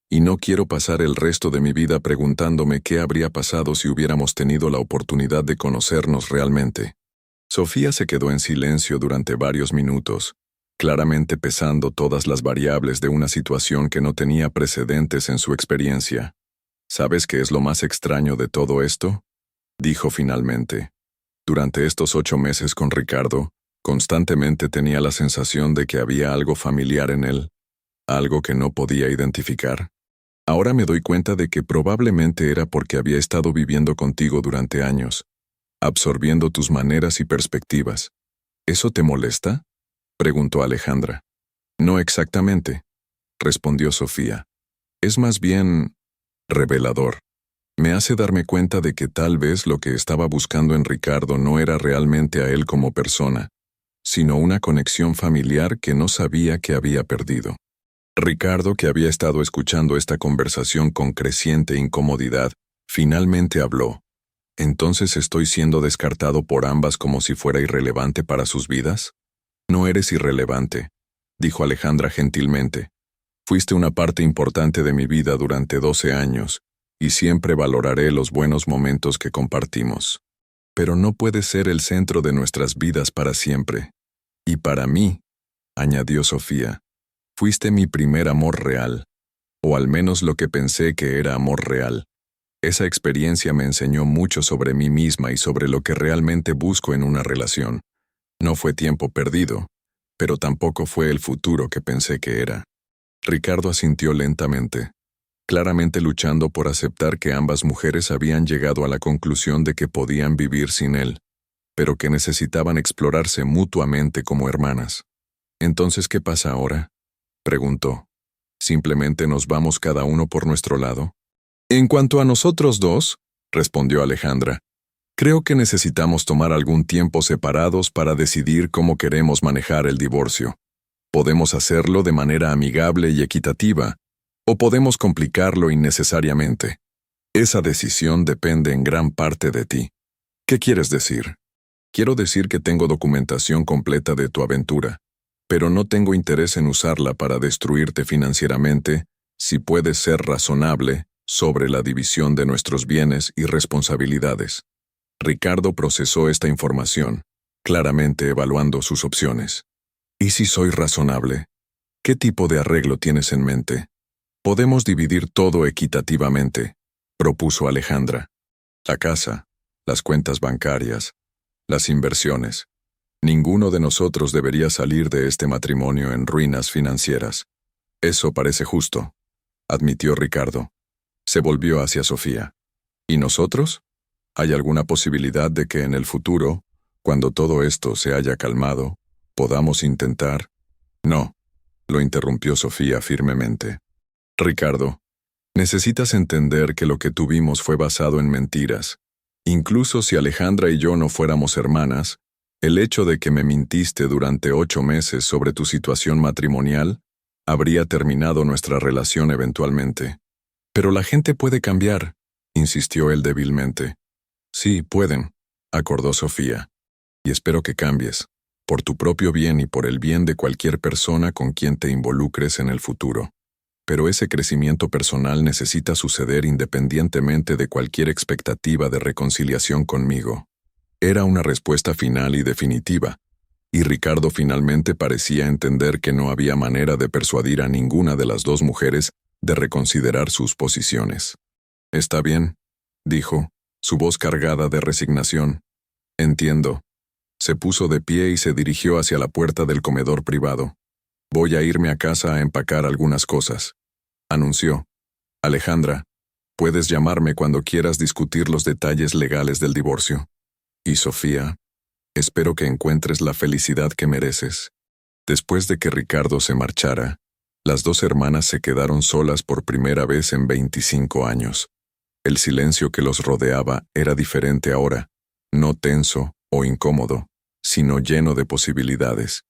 y no quiero pasar el resto de mi vida preguntándome qué habría pasado si hubiéramos tenido la oportunidad de conocernos realmente. Sofía se quedó en silencio durante varios minutos, claramente pesando todas las variables de una situación que no tenía precedentes en su experiencia. ¿Sabes qué es lo más extraño de todo esto?, dijo finalmente. Durante estos 8 meses con Ricardo, constantemente tenía la sensación de que había algo familiar en él, algo que no podía identificar. Ahora me doy cuenta de que probablemente era porque había estado viviendo contigo durante años, absorbiendo tus maneras y perspectivas. ¿Eso te molesta?, preguntó Alejandra. No exactamente, respondió Sofía. Es más bien revelador. Me hace darme cuenta de que tal vez lo que estaba buscando en Ricardo no era realmente a él como persona, sino una conexión familiar que no sabía que había perdido. Ricardo, que había estado escuchando esta conversación con creciente incomodidad, finalmente habló. ¿Entonces estoy siendo descartado por ambas como si fuera irrelevante para sus vidas? No eres irrelevante, dijo Alejandra gentilmente. Fuiste una parte importante de mi vida durante 12 años, y siempre valoraré los buenos momentos que compartimos. Pero no puedes ser el centro de nuestras vidas para siempre. Y para mí, añadió Sofía, fuiste mi primer amor real, o al menos lo que pensé que era amor real. Esa experiencia me enseñó mucho sobre mí misma y sobre lo que realmente busco en una relación. No fue tiempo perdido, pero tampoco fue el futuro que pensé que era. Ricardo asintió lentamente, claramente luchando por aceptar que ambas mujeres habían llegado a la conclusión de que podían vivir sin él, pero que necesitaban explorarse mutuamente como hermanas. ¿Entonces qué pasa ahora?, preguntó. ¿Simplemente nos vamos cada uno por nuestro lado? En cuanto a nosotros dos, respondió Alejandra, Creo que necesitamos tomar algún tiempo separados para decidir cómo queremos manejar el divorcio. Podemos hacerlo de manera amigable y equitativa, o podemos complicarlo innecesariamente. Esa decisión depende en gran parte de ti. ¿Qué quieres decir? Quiero decir que tengo documentación completa de tu aventura, pero no tengo interés en usarla para destruirte financieramente si puedes ser razonable sobre la división de nuestros bienes y responsabilidades. Ricardo procesó esta información, claramente evaluando sus opciones. ¿Y si soy razonable? ¿Qué tipo de arreglo tienes en mente? Podemos dividir todo equitativamente, propuso Alejandra. La casa, las cuentas bancarias, las inversiones. Ninguno de nosotros debería salir de este matrimonio en ruinas financieras. Eso parece justo, admitió Ricardo. Se volvió hacia Sofía. ¿Y nosotros? ¿Hay alguna posibilidad de que en el futuro, cuando todo esto se haya calmado, podamos intentar? No, lo interrumpió Sofía firmemente. Ricardo, necesitas entender que lo que tuvimos fue basado en mentiras. Incluso si Alejandra y yo no fuéramos hermanas, el hecho de que me mintiste durante 8 meses sobre tu situación matrimonial habría terminado nuestra relación eventualmente. Pero la gente puede cambiar, insistió él débilmente. Sí, pueden, acordó Sofía. Y espero que cambies, por tu propio bien y por el bien de cualquier persona con quien te involucres en el futuro. Pero ese crecimiento personal necesita suceder independientemente de cualquier expectativa de reconciliación conmigo. Era una respuesta final y definitiva, y Ricardo finalmente parecía entender que no había manera de persuadir a ninguna de las dos mujeres de reconsiderar sus posiciones. Está bien, dijo, su voz cargada de resignación. Entiendo. Se puso de pie y se dirigió hacia la puerta del comedor privado. Voy a irme a casa a empacar algunas cosas, anunció. Alejandra, puedes llamarme cuando quieras discutir los detalles legales del divorcio. Y Sofía, espero que encuentres la felicidad que mereces. Después de que Ricardo se marchara, las dos hermanas se quedaron solas por primera vez en 25 años. El silencio que los rodeaba era diferente ahora, no tenso o incómodo, sino lleno de posibilidades.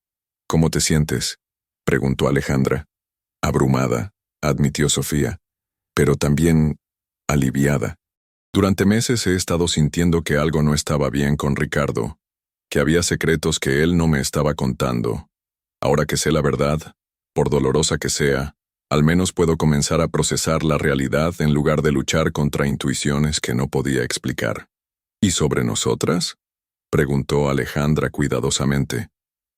¿Cómo te sientes?, preguntó Alejandra. Abrumada, admitió Sofía, pero también aliviada. Durante meses he estado sintiendo que algo no estaba bien con Ricardo, que había secretos que él no me estaba contando. Ahora que sé la verdad, por dolorosa que sea, al menos puedo comenzar a procesar la realidad en lugar de luchar contra intuiciones que no podía explicar. ¿Y sobre nosotras?, preguntó Alejandra cuidadosamente.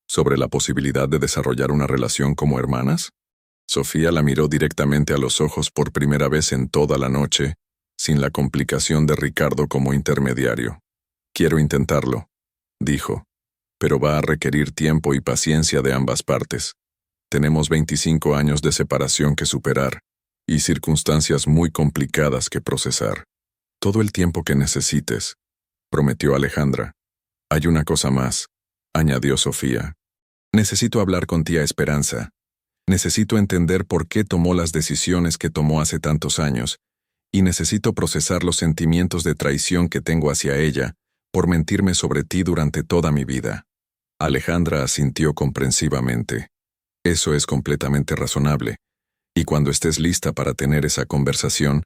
¿Sobre la posibilidad de desarrollar una relación como hermanas? Sofía la miró directamente a los ojos por primera vez en toda la noche, sin la complicación de Ricardo como intermediario. Quiero intentarlo, dijo, pero va a requerir tiempo y paciencia de ambas partes. Tenemos 25 años de separación que superar y circunstancias muy complicadas que procesar. Todo el tiempo que necesites, prometió Alejandra. Hay una cosa más, añadió Sofía. Necesito hablar con tía Esperanza. Necesito entender por qué tomó las decisiones que tomó hace tantos años, y necesito procesar los sentimientos de traición que tengo hacia ella por mentirme sobre ti durante toda mi vida. Alejandra asintió comprensivamente. Eso es completamente razonable, y cuando estés lista para tener esa conversación,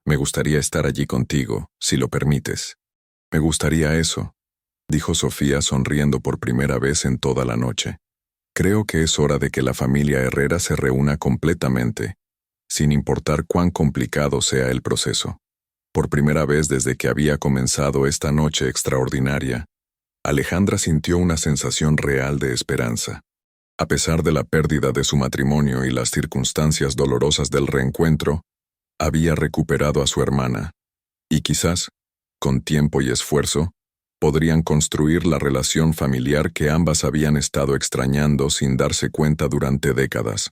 me gustaría estar allí contigo, si lo permites. Me gustaría eso, dijo Sofía sonriendo por primera vez en toda la noche. Creo que es hora de que la familia Herrera se reúna completamente, sin importar cuán complicado sea el proceso. Por primera vez desde que había comenzado esta noche extraordinaria, Alejandra sintió una sensación real de esperanza. A pesar de la pérdida de su matrimonio y las circunstancias dolorosas del reencuentro, había recuperado a su hermana, y quizás, con tiempo y esfuerzo, podrían construir la relación familiar que ambas habían estado extrañando sin darse cuenta durante décadas.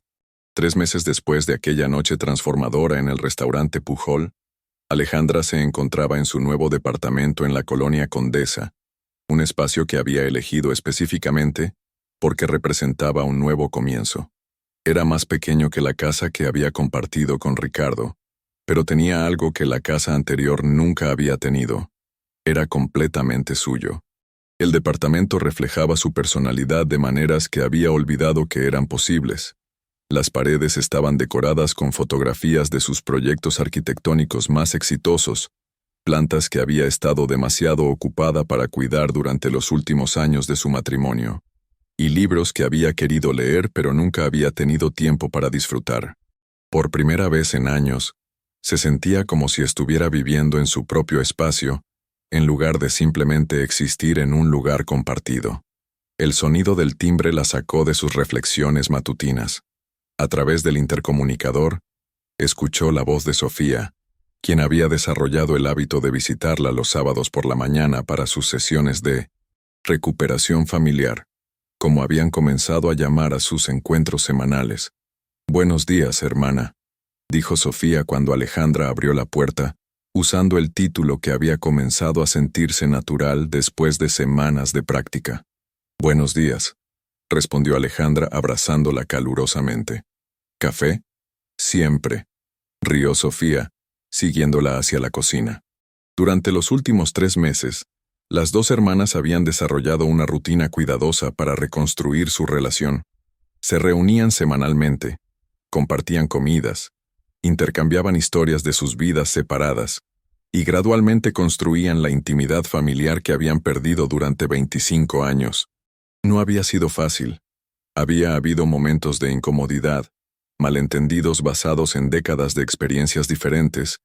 3 meses después de aquella noche transformadora en el restaurante Pujol, Alejandra se encontraba en su nuevo departamento en la colonia Condesa, un espacio que había elegido específicamente porque representaba un nuevo comienzo. Era más pequeño que la casa que había compartido con Ricardo, pero tenía algo que la casa anterior nunca había tenido: Era completamente suyo. El departamento reflejaba su personalidad de maneras que había olvidado que eran posibles. Las paredes estaban decoradas con fotografías de sus proyectos arquitectónicos más exitosos, plantas que había estado demasiado ocupada para cuidar durante los últimos años de su matrimonio, y libros que había querido leer pero nunca había tenido tiempo para disfrutar. Por primera vez en años, se sentía como si estuviera viviendo en su propio espacio, en lugar de simplemente existir en un lugar compartido. El sonido del timbre la sacó de sus reflexiones matutinas. A través del intercomunicador, escuchó la voz de Sofía, quien había desarrollado el hábito de visitarla los sábados por la mañana para sus sesiones de recuperación familiar, como habían comenzado a llamar a sus encuentros semanales. «Buenos días, hermana», dijo Sofía cuando Alejandra abrió la puerta, usando el título que había comenzado a sentirse natural después de semanas de práctica. «Buenos días», respondió Alejandra abrazándola calurosamente. «¿Café?» «Siempre», rió Sofía, siguiéndola hacia la cocina. Durante los últimos 3 meses, las dos hermanas habían desarrollado una rutina cuidadosa para reconstruir su relación. Se reunían semanalmente, compartían comidas, intercambiaban historias de sus vidas separadas, y gradualmente construían la intimidad familiar que habían perdido durante 25 años. No había sido fácil. Había habido momentos de incomodidad, malentendidos basados en décadas de experiencias diferentes,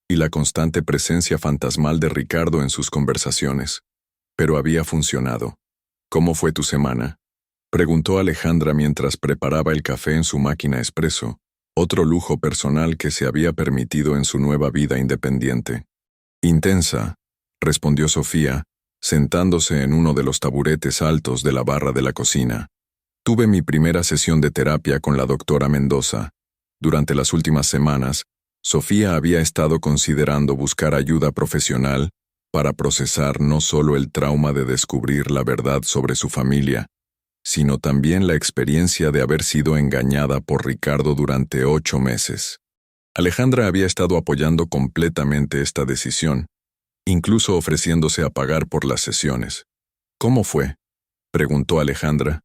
y la constante presencia fantasmal de Ricardo en sus conversaciones. Pero había funcionado. «¿Cómo fue tu semana?», preguntó Alejandra mientras preparaba el café en su máquina expreso, otro lujo personal que se había permitido en su nueva vida independiente. «Intensa», respondió Sofía, sentándose en uno de los taburetes altos de la barra de la cocina. «Tuve mi primera sesión de terapia con la doctora Mendoza. Durante las últimas semanas, Sofía había estado considerando buscar ayuda profesional para procesar no solo el trauma de descubrir la verdad sobre su familia, sino también la experiencia de haber sido engañada por Ricardo durante 8 meses. Alejandra había estado apoyando completamente esta decisión, incluso ofreciéndose a pagar por las sesiones. «¿Cómo fue?», preguntó Alejandra,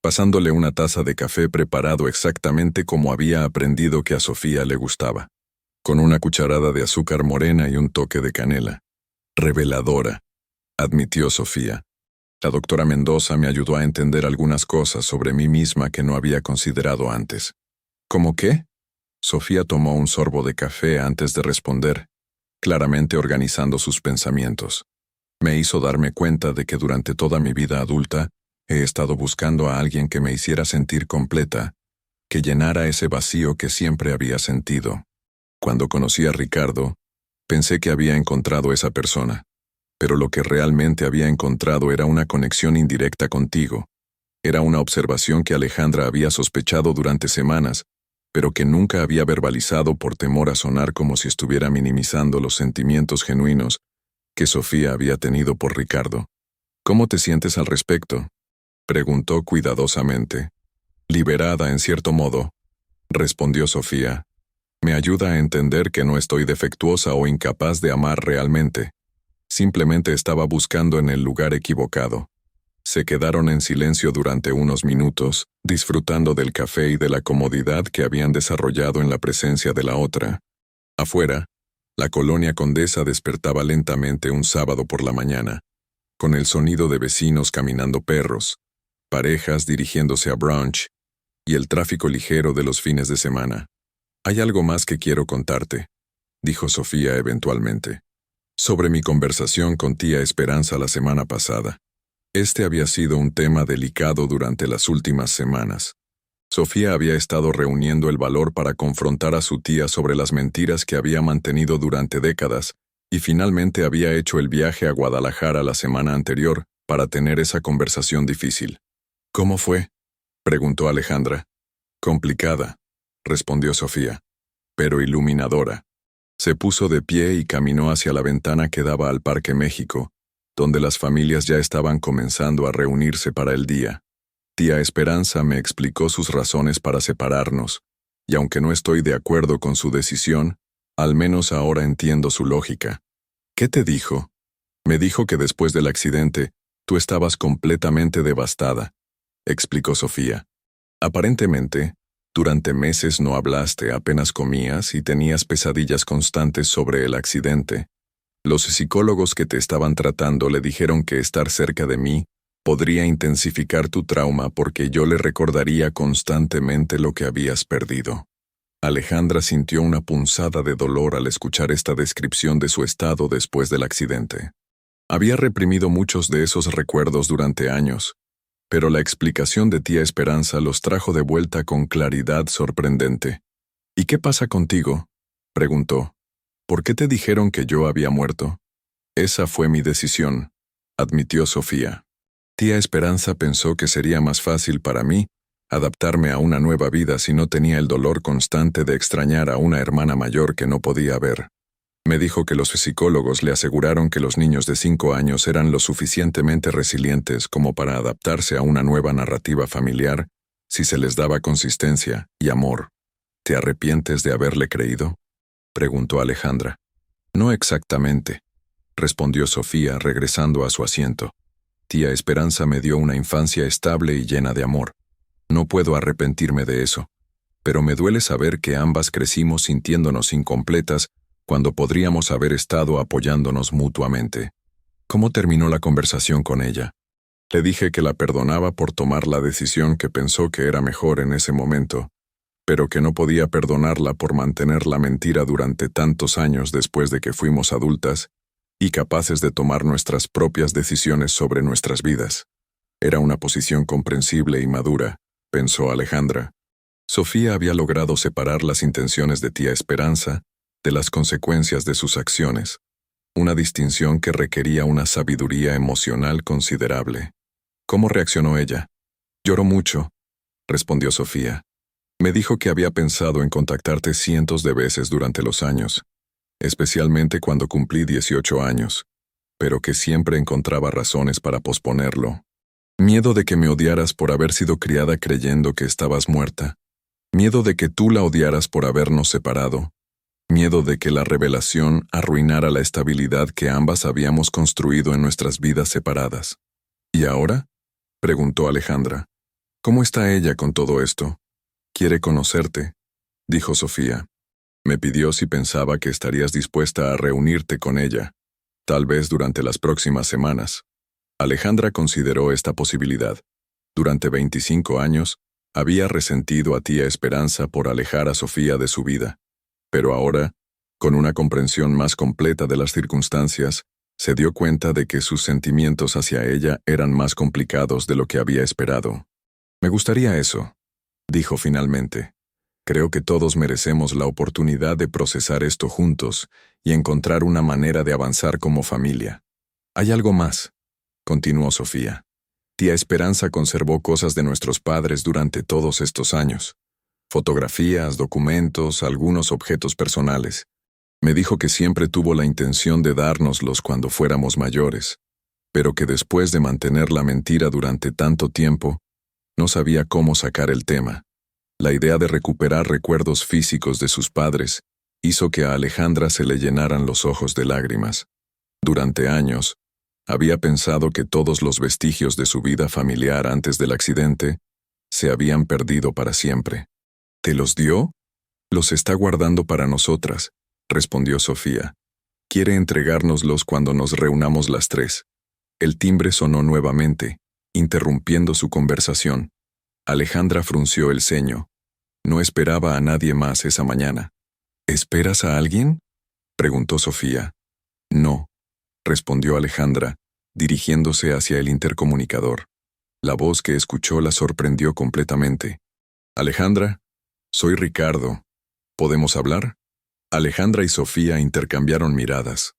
pasándole una taza de café preparado exactamente como había aprendido que a Sofía le gustaba, con una cucharada de azúcar morena y un toque de canela. «Reveladora», admitió Sofía. «La doctora Mendoza me ayudó a entender algunas cosas sobre mí misma que no había considerado antes». «¿Cómo qué?». Sofía tomó un sorbo de café antes de responder, claramente organizando sus pensamientos. «Me hizo darme cuenta de que durante toda mi vida adulta he estado buscando a alguien que me hiciera sentir completa, que llenara ese vacío que siempre había sentido. Cuando conocí a Ricardo, pensé que había encontrado esa persona, pero lo que realmente había encontrado era una conexión indirecta contigo. Era una observación que Alejandra había sospechado durante semanas, pero que nunca había verbalizado por temor a sonar como si estuviera minimizando los sentimientos genuinos que Sofía había tenido por Ricardo. «¿Cómo te sientes al respecto?», preguntó cuidadosamente. «Liberada en cierto modo», respondió Sofía. «Me ayuda a entender que no estoy defectuosa o incapaz de amar realmente. Simplemente estaba buscando en el lugar equivocado». Se quedaron en silencio durante unos minutos, disfrutando del café y de la comodidad que habían desarrollado en la presencia de la otra. Afuera, la colonia Condesa despertaba lentamente un sábado por la mañana, con el sonido de vecinos caminando perros, parejas dirigiéndose a brunch y el tráfico ligero de los fines de semana. «Hay algo más que quiero contarte», dijo Sofía eventualmente, «sobre mi conversación con tía Esperanza la semana pasada. Este había sido un tema delicado durante las últimas semanas. Sofía había estado reuniendo el valor para confrontar a su tía sobre las mentiras que había mantenido durante décadas, y finalmente había hecho el viaje a Guadalajara la semana anterior para tener esa conversación difícil». «¿Cómo fue?», preguntó Alejandra. «Complicada», respondió Sofía, «pero iluminadora». Se puso de pie y caminó hacia la ventana que daba al Parque México, donde las familias ya estaban comenzando a reunirse para el día. «Tía Esperanza me explicó sus razones para separarnos, y aunque no estoy de acuerdo con su decisión, al menos ahora entiendo su lógica». «¿Qué te dijo?», Me dijo que después del accidente, tú estabas completamente devastada, explicó Sofía. Aparentemente, durante meses no hablaste, apenas comías y tenías pesadillas constantes sobre el accidente. Los psicólogos que te estaban tratando le dijeron que estar cerca de mí podría intensificar tu trauma porque yo le recordaría constantemente lo que habías perdido. Alejandra sintió una punzada de dolor al escuchar esta descripción de su estado después del accidente. Había reprimido muchos de esos recuerdos durante años, pero la explicación de tía Esperanza los trajo de vuelta con claridad sorprendente. ¿Y qué pasa contigo?, preguntó. ¿Por qué te dijeron que yo había muerto? Esa fue mi decisión, admitió Sofía. Tía Esperanza pensó que sería más fácil para mí adaptarme a una nueva vida si no tenía el dolor constante de extrañar a una hermana mayor que no podía ver. Me dijo que los psicólogos le aseguraron que los niños de 5 años eran lo suficientemente resilientes como para adaptarse a una nueva narrativa familiar si se les daba consistencia y amor. ¿Te arrepientes de haberle creído?, preguntó Alejandra. No exactamente, respondió Sofía regresando a su asiento. Tía Esperanza me dio una infancia estable y llena de amor. No puedo arrepentirme de eso, pero me duele saber que ambas crecimos sintiéndonos incompletas cuando podríamos haber estado apoyándonos mutuamente. ¿Cómo terminó la conversación con ella? Le dije que la perdonaba por tomar la decisión que pensó que era mejor en ese momento, pero que no podía perdonarla por mantener la mentira durante tantos años después de que fuimos adultas y capaces de tomar nuestras propias decisiones sobre nuestras vidas. Era una posición comprensible y madura, pensó Alejandra. Sofía había logrado separar las intenciones de tía Esperanza de las consecuencias de sus acciones, una distinción que requería una sabiduría emocional considerable. ¿Cómo reaccionó ella? Lloró mucho, respondió Sofía. Me dijo que había pensado en contactarte cientos de veces durante los años, especialmente cuando cumplí 18 años, pero que siempre encontraba razones para posponerlo. Miedo de que me odiaras por haber sido criada creyendo que estabas muerta. Miedo de que tú la odiaras por habernos separado. Miedo de que la revelación arruinara la estabilidad que ambas habíamos construido en nuestras vidas separadas. ¿Y ahora?, preguntó Alejandra. ¿Cómo está ella con todo esto? Quiere conocerte, dijo Sofía. Me pidió si pensaba que estarías dispuesta a reunirte con ella, tal vez durante las próximas semanas. Alejandra consideró esta posibilidad. Durante 25 años, había resentido a tía Esperanza por alejar a Sofía de su vida. Pero ahora, con una comprensión más completa de las circunstancias, se dio cuenta de que sus sentimientos hacia ella eran más complicados de lo que había esperado. Me gustaría eso, dijo finalmente. Creo que todos merecemos la oportunidad de procesar esto juntos y encontrar una manera de avanzar como familia. Hay algo más, continuó Sofía. Tía Esperanza conservó cosas de nuestros padres durante todos estos años. Fotografías, documentos, algunos objetos personales. Me dijo que siempre tuvo la intención de dárnoslos cuando fuéramos mayores, pero que después de mantener la mentira durante tanto tiempo, no sabía cómo sacar el tema. La idea de recuperar recuerdos físicos de sus padres hizo que a Alejandra se le llenaran los ojos de lágrimas. Durante años, había pensado que todos los vestigios de su vida familiar antes del accidente se habían perdido para siempre. ¿Te los dio? Los está guardando para nosotras, respondió Sofía. Quiere entregárnoslos cuando nos reunamos las tres. El timbre sonó nuevamente, interrumpiendo su conversación. Alejandra frunció el ceño. No esperaba a nadie más esa mañana. ¿Esperas a alguien?, preguntó Sofía. No, respondió Alejandra, dirigiéndose hacia el intercomunicador. La voz que escuchó la sorprendió completamente. Alejandra, soy Ricardo. ¿Podemos hablar? Alejandra y Sofía intercambiaron miradas.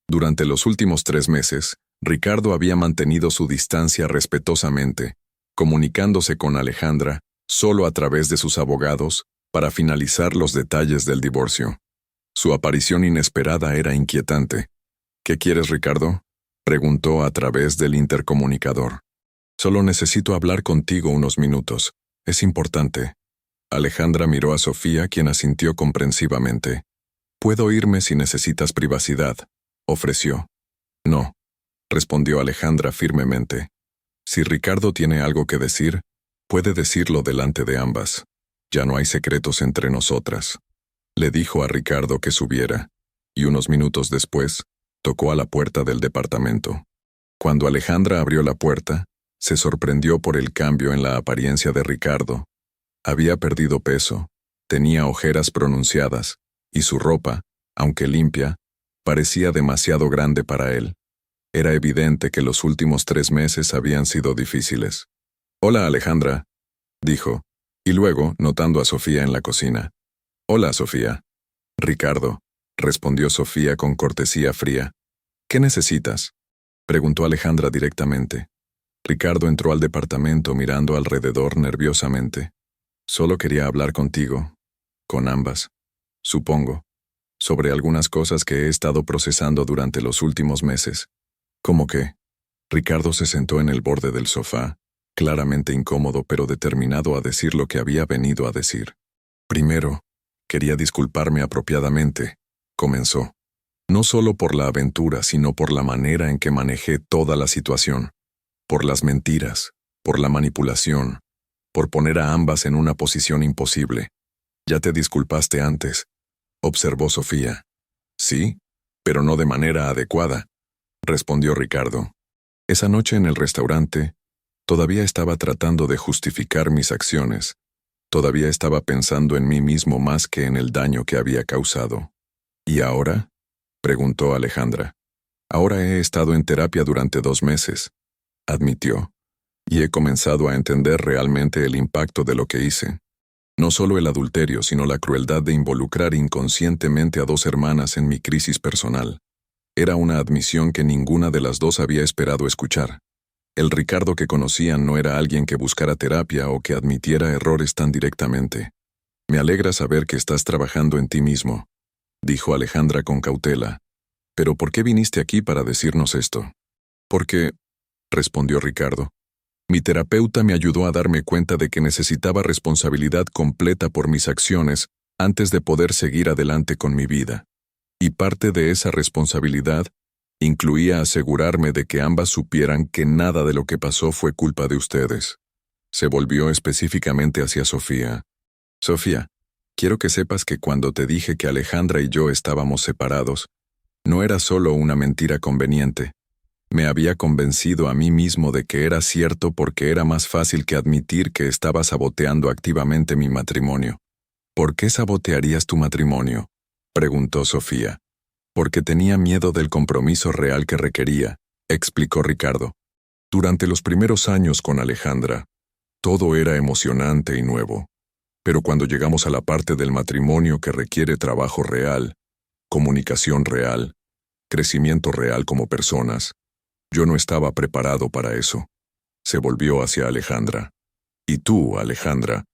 Durante los últimos 3 meses, Ricardo había mantenido su distancia respetuosamente, comunicándose con Alejandra solo a través de sus abogados para finalizar los detalles del divorcio. Su aparición inesperada era inquietante. ¿Qué quieres, Ricardo?, preguntó a través del intercomunicador. Solo necesito hablar contigo unos minutos. Es importante. Alejandra miró a Sofía, quien asintió comprensivamente. Puedo irme si necesitas privacidad, ofreció. No, respondió Alejandra firmemente. Si Ricardo tiene algo que decir, puede decirlo delante de ambas. Ya no hay secretos entre nosotras. Le dijo a Ricardo que subiera, y unos minutos después, tocó a la puerta del departamento. Cuando Alejandra abrió la puerta, se sorprendió por el cambio en la apariencia de Ricardo. Había perdido peso, tenía ojeras pronunciadas, y su ropa, aunque limpia, parecía demasiado grande para él. Era evidente que los últimos 3 meses habían sido difíciles. «Hola, Alejandra», dijo, y luego, notando a Sofía en la cocina. «Hola, Sofía». «Ricardo», respondió Sofía con cortesía fría. «¿Qué necesitas?», preguntó Alejandra directamente. Ricardo entró al departamento mirando alrededor nerviosamente. «Solo quería hablar contigo, con ambas, supongo, sobre algunas cosas que he estado procesando durante los últimos meses». «¿Cómo qué?». Ricardo se sentó en el borde del sofá, claramente incómodo pero determinado a decir lo que había venido a decir. «Primero, quería disculparme apropiadamente», comenzó. «No solo por la aventura, sino por la manera en que manejé toda la situación. Por las mentiras, por la manipulación, por poner a ambas en una posición imposible. Ya te disculpaste antes», observó Sofía. «Sí, pero no de manera adecuada», respondió Ricardo. Esa noche en el restaurante, todavía estaba tratando de justificar mis acciones. Todavía estaba pensando en mí mismo más que en el daño que había causado. «¿Y ahora?», preguntó Alejandra. «Ahora he estado en terapia durante 2 meses», admitió, «y he comenzado a entender realmente el impacto de lo que hice. No solo el adulterio, sino la crueldad de involucrar inconscientemente a 2 hermanas en mi crisis personal. Era una admisión que ninguna de las dos había esperado escuchar. El Ricardo que conocían no era alguien que buscara terapia o que admitiera errores tan directamente. «Me alegra saber que estás trabajando en ti mismo», dijo Alejandra con cautela. «¿Pero por qué viniste aquí para decirnos esto?». «Porque», respondió Ricardo, «mi terapeuta me ayudó a darme cuenta de que necesitaba responsabilidad completa por mis acciones antes de poder seguir adelante con mi vida. Y parte de esa responsabilidad incluía asegurarme de que ambas supieran que nada de lo que pasó fue culpa de ustedes». Se volvió específicamente hacia Sofía. «Sofía, quiero que sepas que cuando te dije que Alejandra y yo estábamos separados, no era solo una mentira conveniente. Me había convencido a mí mismo de que era cierto porque era más fácil que admitir que estaba saboteando activamente mi matrimonio». «¿Por qué sabotearías tu matrimonio?», preguntó Sofía. «Porque tenía miedo del compromiso real que requería», explicó Ricardo. «Durante los primeros años con Alejandra, todo era emocionante y nuevo. Pero cuando llegamos a la parte del matrimonio que requiere trabajo real, comunicación real, crecimiento real como personas, yo no estaba preparado para eso». Se volvió hacia Alejandra. «Y tú, Alejandra,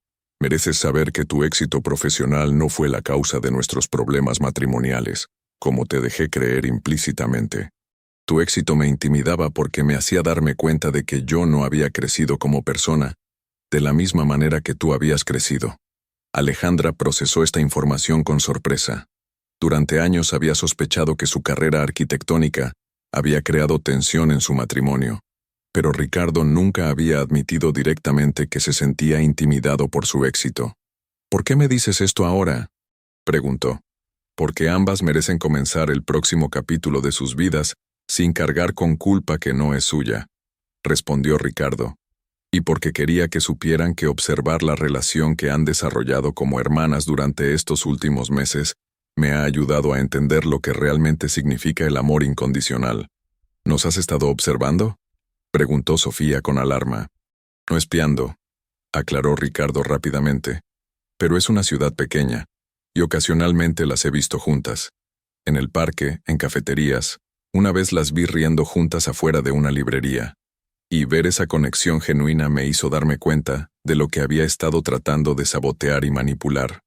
mereces saber que tu éxito profesional no fue la causa de nuestros problemas matrimoniales, como te dejé creer implícitamente. Tu éxito me intimidaba porque me hacía darme cuenta de que yo no había crecido como persona, de la misma manera que tú habías crecido». Alejandra procesó esta información con sorpresa. Durante años había sospechado que su carrera arquitectónica había creado tensión en su matrimonio, pero Ricardo nunca había admitido directamente que se sentía intimidado por su éxito. «¿Por qué me dices esto ahora?», preguntó. «Porque ambas merecen comenzar el próximo capítulo de sus vidas sin cargar con culpa que no es suya», respondió Ricardo. «Y porque quería que supieran que observar la relación que han desarrollado como hermanas durante estos últimos meses me ha ayudado a entender lo que realmente significa el amor incondicional». «¿Nos has estado observando?», preguntó Sofía con alarma. «No espiando», aclaró Ricardo rápidamente. «Pero es una ciudad pequeña, y ocasionalmente las he visto juntas. En el parque, en cafeterías, una vez las vi riendo juntas afuera de una librería. Y ver esa conexión genuina me hizo darme cuenta de lo que había estado tratando de sabotear y manipular».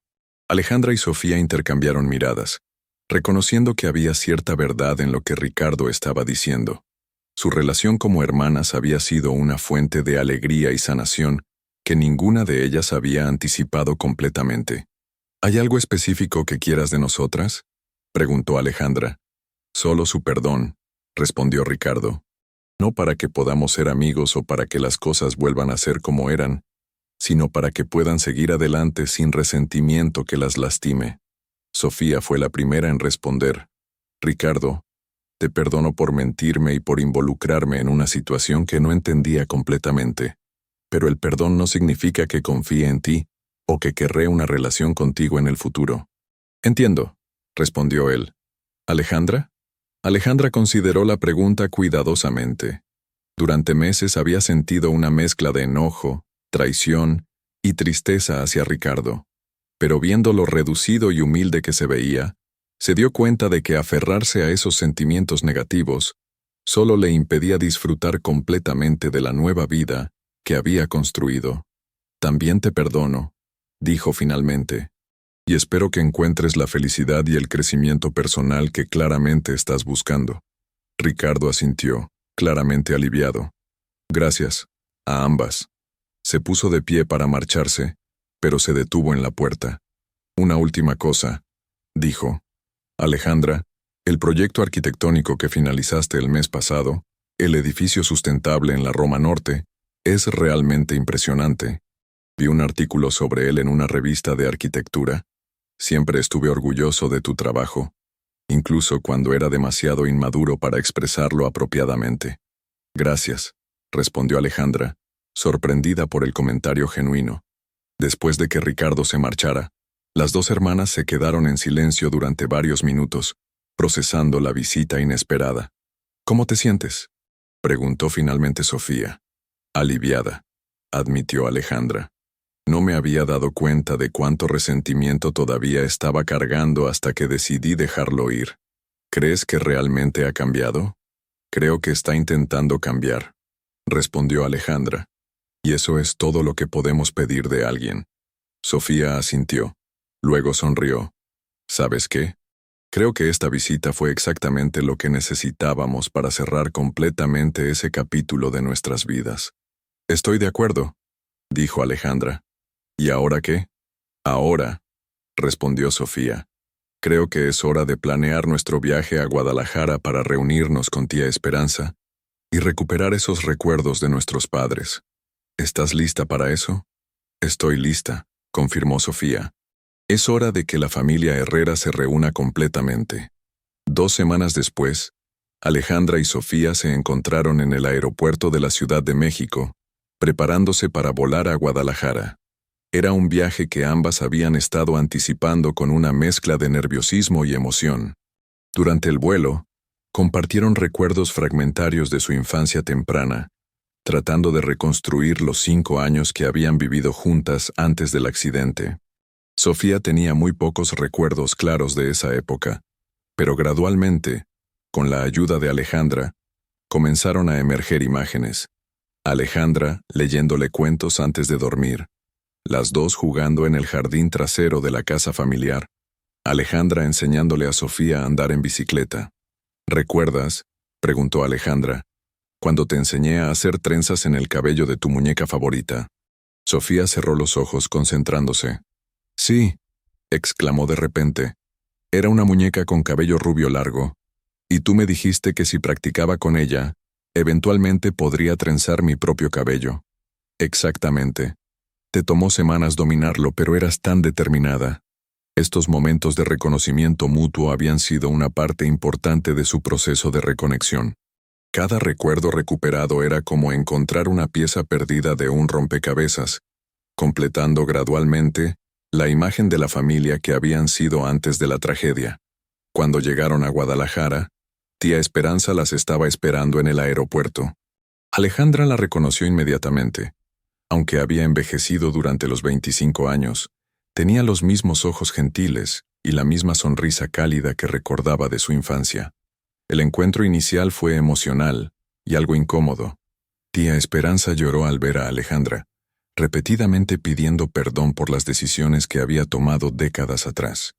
Alejandra y Sofía intercambiaron miradas, reconociendo que había cierta verdad en lo que Ricardo estaba diciendo. Su relación como hermanas había sido una fuente de alegría y sanación que ninguna de ellas había anticipado completamente. «¿Hay algo específico que quieras de nosotras?», preguntó Alejandra. «Solo su perdón», respondió Ricardo. No para que podamos ser amigos o para que las cosas vuelvan a ser como eran, sino para que puedan seguir adelante sin resentimiento que las lastime. Sofía fue la primera en responder. Ricardo, te perdono por mentirme y por involucrarme en una situación que no entendía completamente. Pero el perdón no significa que confíe en ti o que querré una relación contigo en el futuro. Entiendo, respondió él. ¿Alejandra? Alejandra consideró la pregunta cuidadosamente. Durante meses había sentido una mezcla de enojo, traición y tristeza hacia Ricardo. Pero viendo lo reducido y humilde que se veía, se dio cuenta de que aferrarse a esos sentimientos negativos solo le impedía disfrutar completamente de la nueva vida que había construido. También te perdono, dijo finalmente, y espero que encuentres la felicidad y el crecimiento personal que claramente estás buscando. Ricardo asintió, claramente aliviado. Gracias, a ambas. Se puso de pie para marcharse, pero se detuvo en la puerta. Una última cosa, dijo. Alejandra, el proyecto arquitectónico que finalizaste el mes pasado, el edificio sustentable en la Roma Norte, es realmente impresionante. Vi un artículo sobre él en una revista de arquitectura. Siempre estuve orgulloso de tu trabajo, incluso cuando era demasiado inmaduro para expresarlo apropiadamente. Gracias, respondió Alejandra, sorprendida por el comentario genuino. Después de que Ricardo se marchara, las dos hermanas se quedaron en silencio durante varios minutos, procesando la visita inesperada. ¿Cómo te sientes?, preguntó finalmente Sofía. Aliviada, admitió Alejandra. No me había dado cuenta de cuánto resentimiento todavía estaba cargando hasta que decidí dejarlo ir. ¿Crees que realmente ha cambiado? Creo que está intentando cambiar, respondió Alejandra. Y eso es todo lo que podemos pedir de alguien. Sofía asintió. Luego sonrió. ¿Sabes qué? Creo que esta visita fue exactamente lo que necesitábamos para cerrar completamente ese capítulo de nuestras vidas. Estoy de acuerdo, dijo Alejandra. ¿Y ahora qué? Ahora, respondió Sofía. Creo que es hora de planear nuestro viaje a Guadalajara para reunirnos con tía Esperanza y recuperar esos recuerdos de nuestros padres. ¿Estás lista para eso? Estoy lista, confirmó Sofía. Es hora de que la familia Herrera se reúna completamente. 2 semanas después, Alejandra y Sofía se encontraron en el aeropuerto de la Ciudad de México, preparándose para volar a Guadalajara. Era un viaje que ambas habían estado anticipando con una mezcla de nerviosismo y emoción. Durante el vuelo, compartieron recuerdos fragmentarios de su infancia temprana, tratando de reconstruir los 5 años que habían vivido juntas antes del accidente. Sofía tenía muy pocos recuerdos claros de esa época, pero gradualmente, con la ayuda de Alejandra, comenzaron a emerger imágenes. Alejandra leyéndole cuentos antes de dormir, las dos jugando en el jardín trasero de la casa familiar, Alejandra enseñándole a Sofía a andar en bicicleta. ¿Recuerdas?, preguntó Alejandra, cuando te enseñé a hacer trenzas en el cabello de tu muñeca favorita. Sofía cerró los ojos concentrándose. Sí, exclamó de repente. Era una muñeca con cabello rubio largo, y tú me dijiste que si practicaba con ella, eventualmente podría trenzar mi propio cabello. Exactamente. Te tomó semanas dominarlo, pero eras tan determinada. Estos momentos de reconocimiento mutuo habían sido una parte importante de su proceso de reconexión. Cada recuerdo recuperado era como encontrar una pieza perdida de un rompecabezas, completando gradualmente la imagen de la familia que habían sido antes de la tragedia. Cuando llegaron a Guadalajara, tía Esperanza las estaba esperando en el aeropuerto. Alejandra la reconoció inmediatamente. Aunque había envejecido durante los 25 años, tenía los mismos ojos gentiles y la misma sonrisa cálida que recordaba de su infancia. El encuentro inicial fue emocional y algo incómodo. Tía Esperanza lloró al ver a Alejandra, repetidamente pidiendo perdón por las decisiones que había tomado décadas atrás.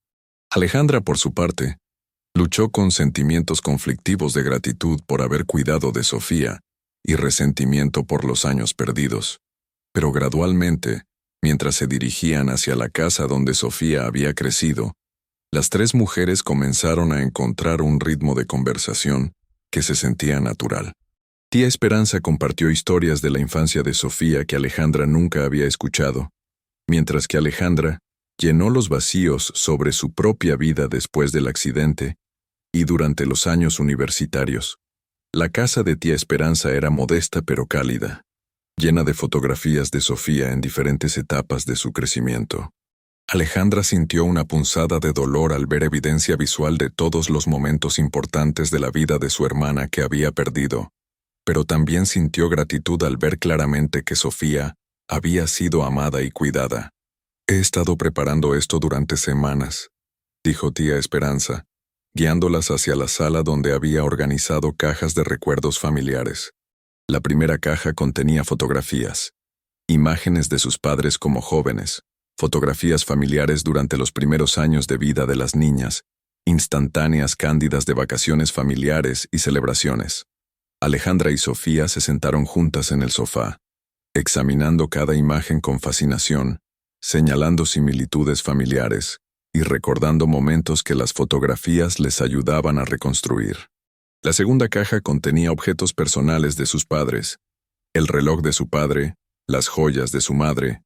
Alejandra, por su parte, luchó con sentimientos conflictivos de gratitud por haber cuidado de Sofía y resentimiento por los años perdidos. Pero gradualmente, mientras se dirigían hacia la casa donde Sofía había crecido, las 3 mujeres comenzaron a encontrar un ritmo de conversación que se sentía natural. Tía Esperanza compartió historias de la infancia de Sofía que Alejandra nunca había escuchado, mientras que Alejandra llenó los vacíos sobre su propia vida después del accidente y durante los años universitarios. La casa de tía Esperanza era modesta pero cálida, llena de fotografías de Sofía en diferentes etapas de su crecimiento. Alejandra sintió una punzada de dolor al ver evidencia visual de todos los momentos importantes de la vida de su hermana que había perdido, pero también sintió gratitud al ver claramente que Sofía había sido amada y cuidada. «He estado preparando esto durante semanas», dijo tía Esperanza, guiándolas hacia la sala donde había organizado cajas de recuerdos familiares. La primera caja contenía fotografías, imágenes de sus padres como jóvenes, fotografías familiares durante los primeros años de vida de las niñas, instantáneas cándidas de vacaciones familiares y celebraciones. Alejandra y Sofía se sentaron juntas en el sofá, examinando cada imagen con fascinación, señalando similitudes familiares y recordando momentos que las fotografías les ayudaban a reconstruir. La segunda caja contenía objetos personales de sus padres, el reloj de su padre, las joyas de su madre,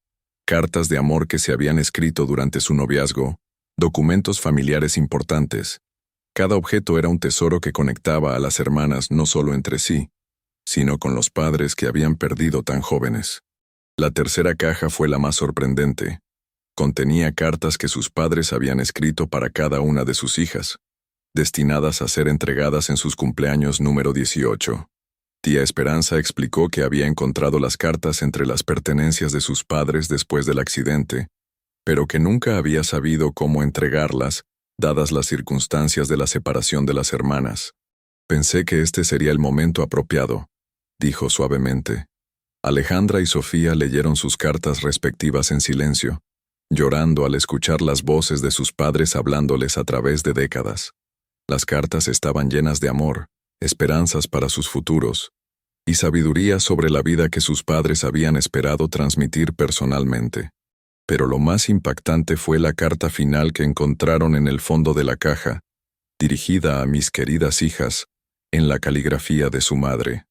cartas de amor que se habían escrito durante su noviazgo, documentos familiares importantes. Cada objeto era un tesoro que conectaba a las hermanas no solo entre sí, sino con los padres que habían perdido tan jóvenes. La tercera caja fue la más sorprendente. Contenía cartas que sus padres habían escrito para cada una de sus hijas, destinadas a ser entregadas en sus cumpleaños número 18. Tía Esperanza explicó que había encontrado las cartas entre las pertenencias de sus padres después del accidente, pero que nunca había sabido cómo entregarlas, dadas las circunstancias de la separación de las hermanas. «Pensé que este sería el momento apropiado», dijo suavemente. Alejandra y Sofía leyeron sus cartas respectivas en silencio, llorando al escuchar las voces de sus padres hablándoles a través de décadas. Las cartas estaban llenas de amor, esperanzas para sus futuros, y sabiduría sobre la vida que sus padres habían esperado transmitir personalmente. Pero lo más impactante fue la carta final que encontraron en el fondo de la caja, dirigida a mis queridas hijas, en la caligrafía de su madre.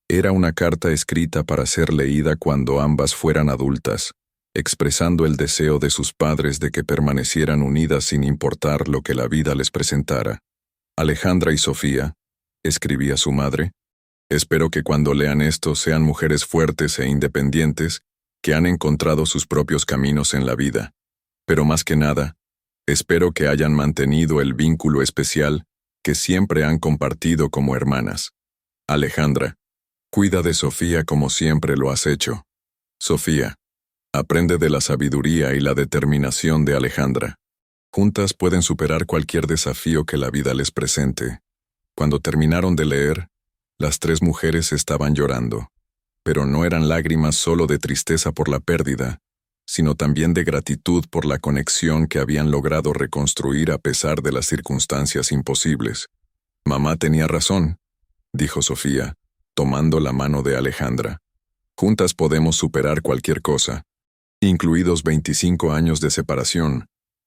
Era una carta escrita para ser leída cuando ambas fueran adultas, expresando el deseo de sus padres de que permanecieran unidas sin importar lo que la vida les presentara. «Alejandra y Sofía», escribía su madre, «espero que cuando lean esto sean mujeres fuertes e independientes que han encontrado sus propios caminos en la vida. Pero más que nada, espero que hayan mantenido el vínculo especial que siempre han compartido como hermanas. Alejandra, cuida de Sofía como siempre lo has hecho. Sofía, aprende de la sabiduría y la determinación de Alejandra. Juntas pueden superar cualquier desafío que la vida les presente». Cuando terminaron de leer, las tres mujeres estaban llorando, pero no eran lágrimas solo de tristeza por la pérdida, sino también de gratitud por la conexión que habían logrado reconstruir a pesar de las circunstancias imposibles. «Mamá tenía razón», dijo Sofía, tomando la mano de Alejandra. «Juntas podemos superar cualquier cosa, incluidos 25 años de separación»,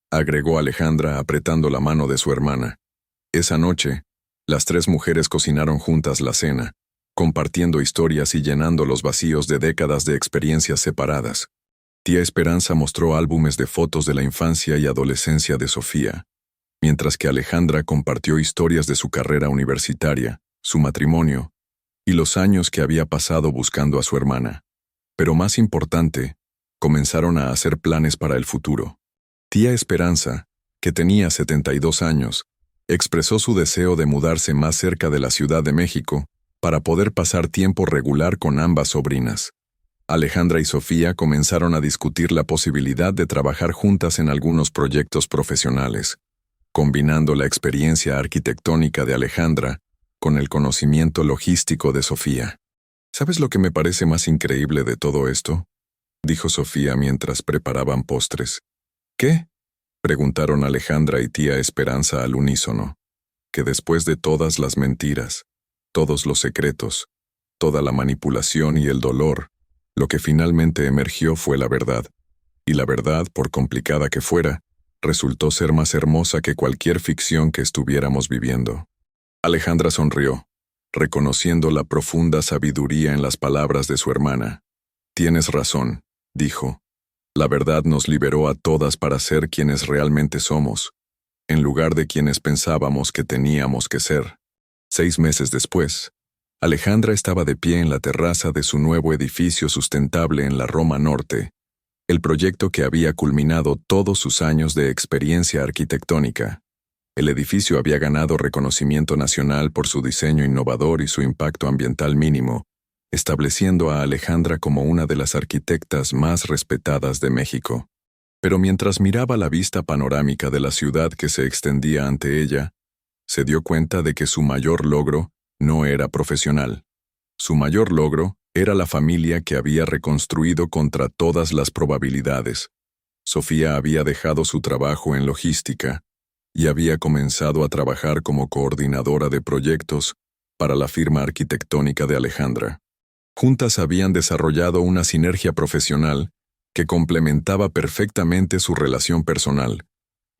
agregó Alejandra apretando la mano de su hermana. Esa noche, las tres mujeres cocinaron juntas la cena, compartiendo historias y llenando los vacíos de décadas de experiencias separadas. Tía Esperanza mostró álbumes de fotos de la infancia y adolescencia de Sofía, mientras que Alejandra compartió historias de su carrera universitaria, su matrimonio y los años que había pasado buscando a su hermana. Pero más importante, comenzaron a hacer planes para el futuro. Tía Esperanza, que tenía 72 años, expresó su deseo de mudarse más cerca de la Ciudad de México para poder pasar tiempo regular con ambas sobrinas. Alejandra y Sofía comenzaron a discutir la posibilidad de trabajar juntas en algunos proyectos profesionales, combinando la experiencia arquitectónica de Alejandra con el conocimiento logístico de Sofía. «¿Sabes lo que me parece más increíble de todo esto?», dijo Sofía mientras preparaban postres. «¿Qué?», preguntaron Alejandra y tía Esperanza al unísono. «Que después de todas las mentiras, todos los secretos, toda la manipulación y el dolor, lo que finalmente emergió fue la verdad. Y la verdad, por complicada que fuera, resultó ser más hermosa que cualquier ficción que estuviéramos viviendo». Alejandra sonrió, reconociendo la profunda sabiduría en las palabras de su hermana. Tienes razón, dijo. La verdad nos liberó a todas para ser quienes realmente somos, en lugar de quienes pensábamos que teníamos que ser. 6 meses después, Alejandra estaba de pie en la terraza de su nuevo edificio sustentable en la Roma Norte, el proyecto que había culminado todos sus años de experiencia arquitectónica. El edificio había ganado reconocimiento nacional por su diseño innovador y su impacto ambiental mínimo, estableciendo a Alejandra como una de las arquitectas más respetadas de México. Pero mientras miraba la vista panorámica de la ciudad que se extendía ante ella, se dio cuenta de que su mayor logro no era profesional. Su mayor logro era la familia que había reconstruido contra todas las probabilidades. Sofía había dejado su trabajo en logística y había comenzado a trabajar como coordinadora de proyectos para la firma arquitectónica de Alejandra. Juntas habían desarrollado una sinergia profesional que complementaba perfectamente su relación personal,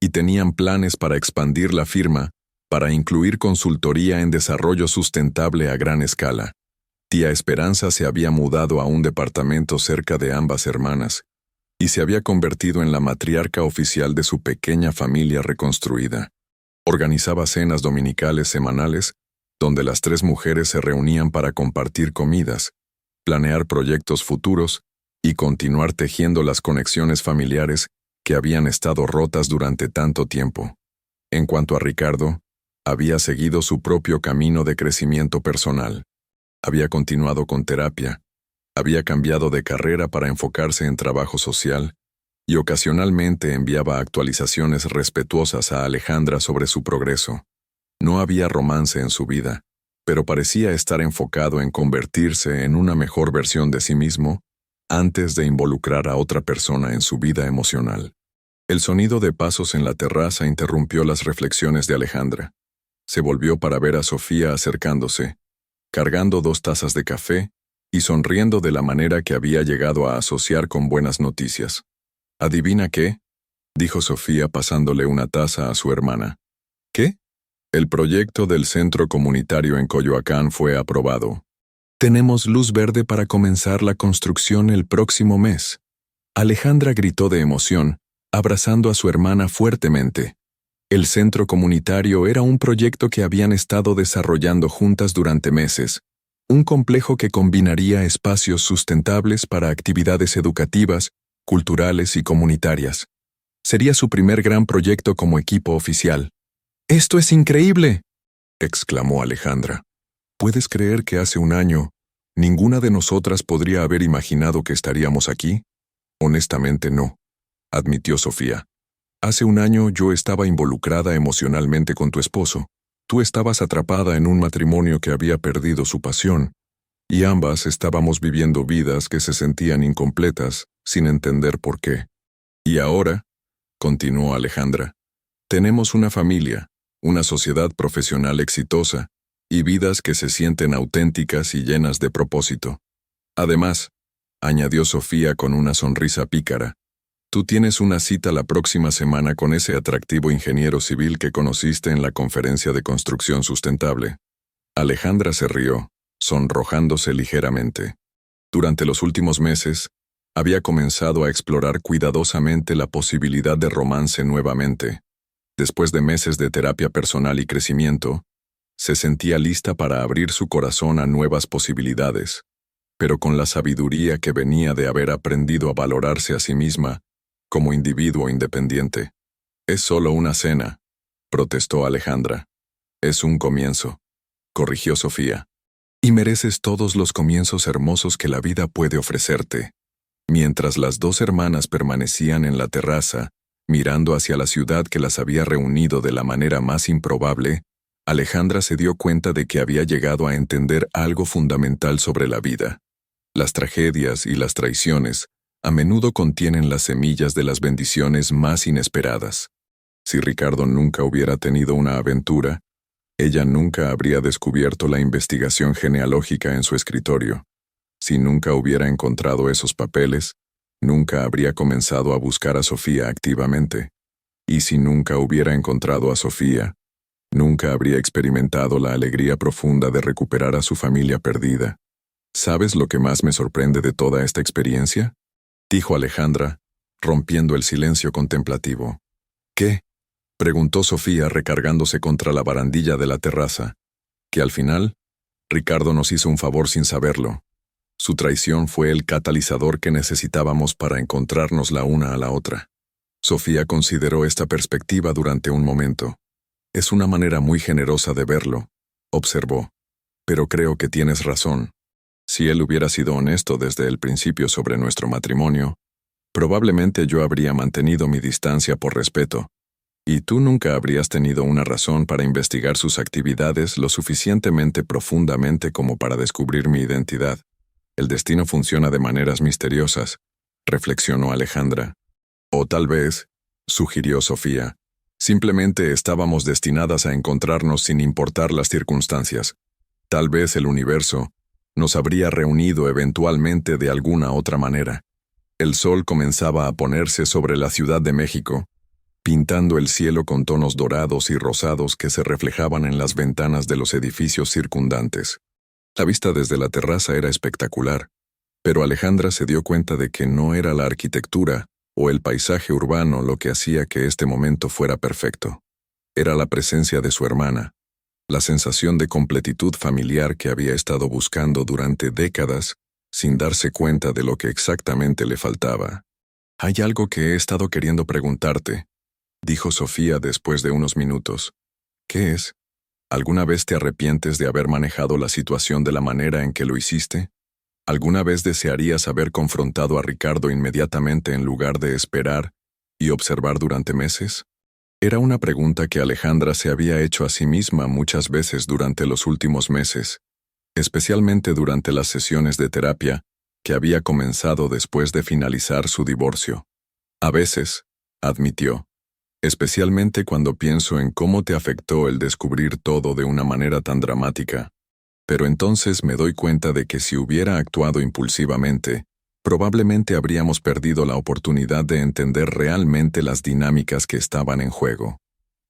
y tenían planes para expandir la firma, para incluir consultoría en desarrollo sustentable a gran escala. Tía Esperanza se había mudado a un departamento cerca de ambas hermanas, y se había convertido en la matriarca oficial de su pequeña familia reconstruida. Organizaba cenas dominicales semanales, donde las 3 mujeres se reunían para compartir comidas, planear proyectos futuros y continuar tejiendo las conexiones familiares que habían estado rotas durante tanto tiempo. En cuanto a Ricardo, había seguido su propio camino de crecimiento personal. Había continuado con terapia, había cambiado de carrera para enfocarse en trabajo social y ocasionalmente enviaba actualizaciones respetuosas a Alejandra sobre su progreso. No había romance en su vida, pero parecía estar enfocado en convertirse en una mejor versión de sí mismo antes de involucrar a otra persona en su vida emocional. El sonido de pasos en la terraza interrumpió las reflexiones de Alejandra. Se volvió para ver a Sofía acercándose, cargando 2 tazas de café y sonriendo de la manera que había llegado a asociar con buenas noticias. ¿Adivina qué?, dijo Sofía pasándole una taza a su hermana. ¿Qué? El proyecto del centro comunitario en Coyoacán fue aprobado. Tenemos luz verde para comenzar la construcción el próximo mes. Alejandra gritó de emoción, abrazando a su hermana fuertemente. El centro comunitario era un proyecto que habían estado desarrollando juntas durante meses, un complejo que combinaría espacios sustentables para actividades educativas, culturales y comunitarias. Sería su primer gran proyecto como equipo oficial. «¡Esto es increíble!», exclamó Alejandra. ¿Puedes creer que hace un año ninguna de nosotras podría haber imaginado que estaríamos aquí? Honestamente no, admitió Sofía. Hace un año yo estaba involucrada emocionalmente con tu esposo. Tú estabas atrapada en un matrimonio que había perdido su pasión, y ambas estábamos viviendo vidas que se sentían incompletas, sin entender por qué. Y ahora, continuó Alejandra, tenemos una familia, una sociedad profesional exitosa, y vidas que se sienten auténticas y llenas de propósito. Además, añadió Sofía con una sonrisa pícara, tú tienes una cita la próxima semana con ese atractivo ingeniero civil que conociste en la conferencia de construcción sustentable. Alejandra se rió, sonrojándose ligeramente. Durante los últimos meses, había comenzado a explorar cuidadosamente la posibilidad de romance nuevamente. Después de meses de terapia personal y crecimiento, se sentía lista para abrir su corazón a nuevas posibilidades, pero con la sabiduría que venía de haber aprendido a valorarse a sí misma como individuo independiente. «Es solo una cena», protestó Alejandra. «Es un comienzo», corrigió Sofía. «Y mereces todos los comienzos hermosos que la vida puede ofrecerte». Mientras las 2 hermanas permanecían en la terraza, mirando hacia la ciudad que las había reunido de la manera más improbable, Alejandra se dio cuenta de que había llegado a entender algo fundamental sobre la vida. Las tragedias y las traiciones a menudo contienen las semillas de las bendiciones más inesperadas. Si Ricardo nunca hubiera tenido una aventura, ella nunca habría descubierto la investigación genealógica en su escritorio. Si nunca hubiera encontrado esos papeles, nunca habría comenzado a buscar a Sofía activamente. Y si nunca hubiera encontrado a Sofía, Nunca habría experimentado la alegría profunda de recuperar a su familia perdida. ¿Sabes lo que más me sorprende de toda esta experiencia?, dijo Alejandra, rompiendo el silencio contemplativo. ¿Qué?, preguntó Sofía recargándose contra la barandilla de la terraza. Que al final, Ricardo nos hizo un favor sin saberlo. Su traición fue el catalizador que necesitábamos para encontrarnos la una a la otra. Sofía consideró esta perspectiva durante un momento. Es una manera muy generosa de verlo, observó. Pero creo que tienes razón. Si él hubiera sido honesto desde el principio sobre nuestro matrimonio, probablemente yo habría mantenido mi distancia por respeto, y tú nunca habrías tenido una razón para investigar sus actividades lo suficientemente profundamente como para descubrir mi identidad. El destino funciona de maneras misteriosas, reflexionó Alejandra. O tal vez, sugirió Sofía, simplemente estábamos destinadas a encontrarnos sin importar las circunstancias. Tal vez el universo nos habría reunido eventualmente de alguna otra manera. El sol comenzaba a ponerse sobre la Ciudad de México, pintando el cielo con tonos dorados y rosados que se reflejaban en las ventanas de los edificios circundantes. La vista desde la terraza era espectacular, pero Alejandra se dio cuenta de que no era la arquitectura o el paisaje urbano lo que hacía que este momento fuera perfecto. Era la presencia de su hermana, la sensación de completitud familiar que había estado buscando durante décadas sin darse cuenta de lo que exactamente le faltaba. «Hay algo que he estado queriendo preguntarte», dijo Sofía después de unos minutos. «¿Qué es? ¿Alguna vez te arrepientes de haber manejado la situación de la manera en que lo hiciste? ¿Alguna vez desearías haber confrontado a Ricardo inmediatamente en lugar de esperar y observar durante meses?» Era una pregunta que Alejandra se había hecho a sí misma muchas veces durante los últimos meses, especialmente durante las sesiones de terapia que había comenzado después de finalizar su divorcio. «A veces», admitió, «especialmente cuando pienso en cómo te afectó el descubrir todo de una manera tan dramática. Pero entonces me doy cuenta de que si hubiera actuado impulsivamente, probablemente habríamos perdido la oportunidad de entender realmente las dinámicas que estaban en juego».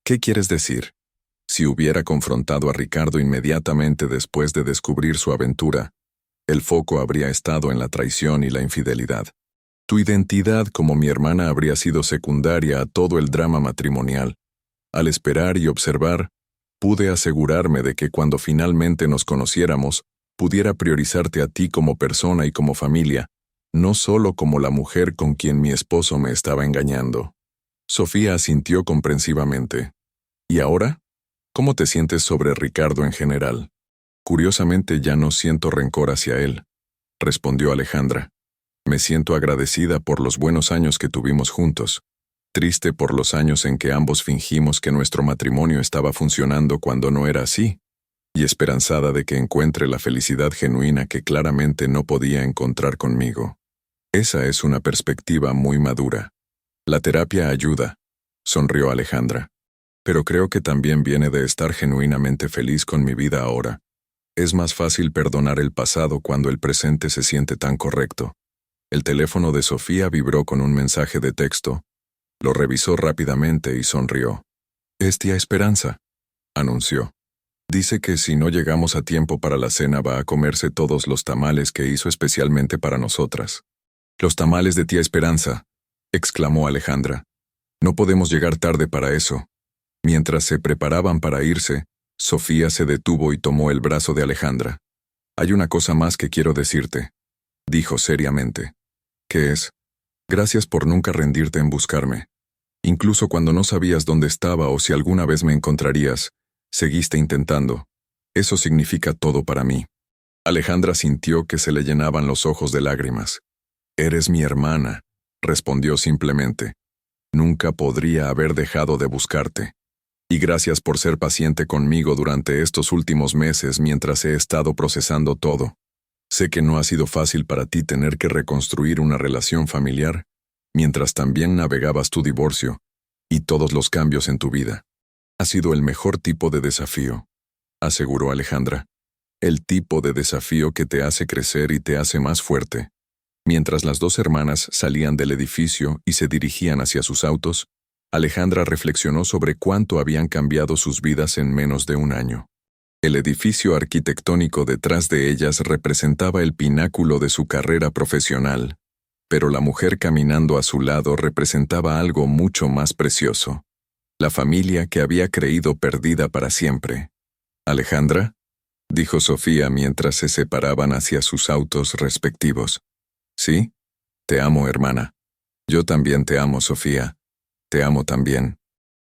«¿Qué quieres decir?» Si hubiera confrontado a Ricardo inmediatamente después de descubrir su aventura, el foco habría estado en la traición y la infidelidad. Tu identidad como mi hermana habría sido secundaria a todo el drama matrimonial. Al esperar y observar, pude asegurarme de que cuando finalmente nos conociéramos, pudiera priorizarte a ti como persona y como familia, no solo como la mujer con quien mi esposo me estaba engañando. Sofía asintió comprensivamente. ¿Y ahora? ¿Cómo te sientes sobre Ricardo en general? Curiosamente ya no siento rencor hacia él, respondió Alejandra. Me siento agradecida por los buenos años que tuvimos juntos, triste por los años en que ambos fingimos que nuestro matrimonio estaba funcionando cuando no era así, y esperanzada de que encuentre la felicidad genuina que claramente no podía encontrar conmigo. Esa es una perspectiva muy madura. La terapia ayuda, sonrió Alejandra. Pero creo que también viene de estar genuinamente feliz con mi vida ahora. Es más fácil perdonar el pasado cuando el presente se siente tan correcto. El teléfono de Sofía vibró con un mensaje de texto. Lo revisó rápidamente y sonrió. «Es tía Esperanza», anunció. «Dice que si no llegamos a tiempo para la cena va a comerse todos los tamales que hizo especialmente para nosotras». «Los tamales de tía Esperanza», exclamó Alejandra. «No podemos llegar tarde para eso». Mientras se preparaban para irse, Sofía se detuvo y tomó el brazo de Alejandra. «Hay una cosa más que quiero decirte», dijo seriamente. «¿Qué es? Gracias por nunca rendirte en buscarme. Incluso cuando no sabías dónde estaba o si alguna vez me encontrarías, seguiste intentando. Eso significa todo para mí». Alejandra sintió que se le llenaban los ojos de lágrimas. «Eres mi hermana», respondió simplemente. «Nunca podría haber dejado de buscarte. Y gracias por ser paciente conmigo durante estos últimos meses mientras he estado procesando todo. Sé que no ha sido fácil para ti tener que reconstruir una relación familiar, mientras también navegabas tu divorcio y todos los cambios en tu vida. Ha sido el mejor tipo de desafío», aseguró Alejandra. «El tipo de desafío que te hace crecer y te hace más fuerte». Mientras las dos hermanas salían del edificio y se dirigían hacia sus autos, Alejandra reflexionó sobre cuánto habían cambiado sus vidas en menos de un año. El edificio arquitectónico detrás de ellas representaba el pináculo de su carrera profesional, pero la mujer caminando a su lado representaba algo mucho más precioso: la familia que había creído perdida para siempre. «Alejandra», dijo Sofía mientras se separaban hacia sus autos respectivos. «Sí, te amo, hermana». «Yo también te amo, Sofía. Te amo también».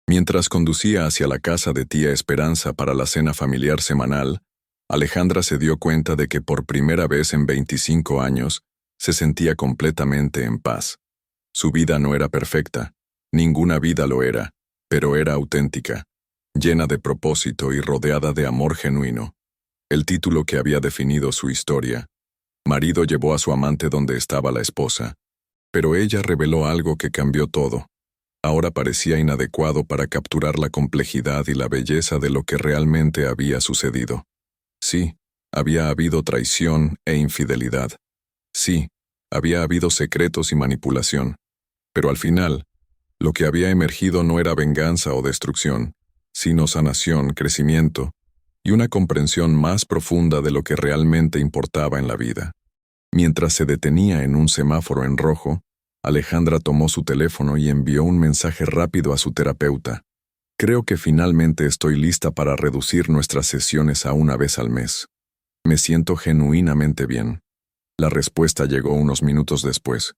Mientras conducía hacia la casa de tía Esperanza para la cena familiar semanal, Alejandra se dio cuenta de que por primera vez en 25 años se sentía completamente en paz. Su vida no era perfecta, ninguna vida lo era, pero era auténtica, llena de propósito y rodeada de amor genuino. El título que había definido su historia: marido llevó a su amante donde estaba la esposa. Pero ella reveló algo que cambió todo. Ahora parecía inadecuado para capturar la complejidad y la belleza de lo que realmente había sucedido. Sí, había habido traición e infidelidad. Sí, había habido secretos y manipulación. Pero al final, lo que había emergido no era venganza o destrucción, sino sanación, crecimiento y una comprensión más profunda de lo que realmente importaba en la vida. Mientras se detenía en un semáforo en rojo, Alejandra tomó su teléfono y envió un mensaje rápido a su terapeuta. «Creo que finalmente estoy lista para reducir nuestras sesiones a una vez al mes. Me siento genuinamente bien». La respuesta llegó unos minutos después.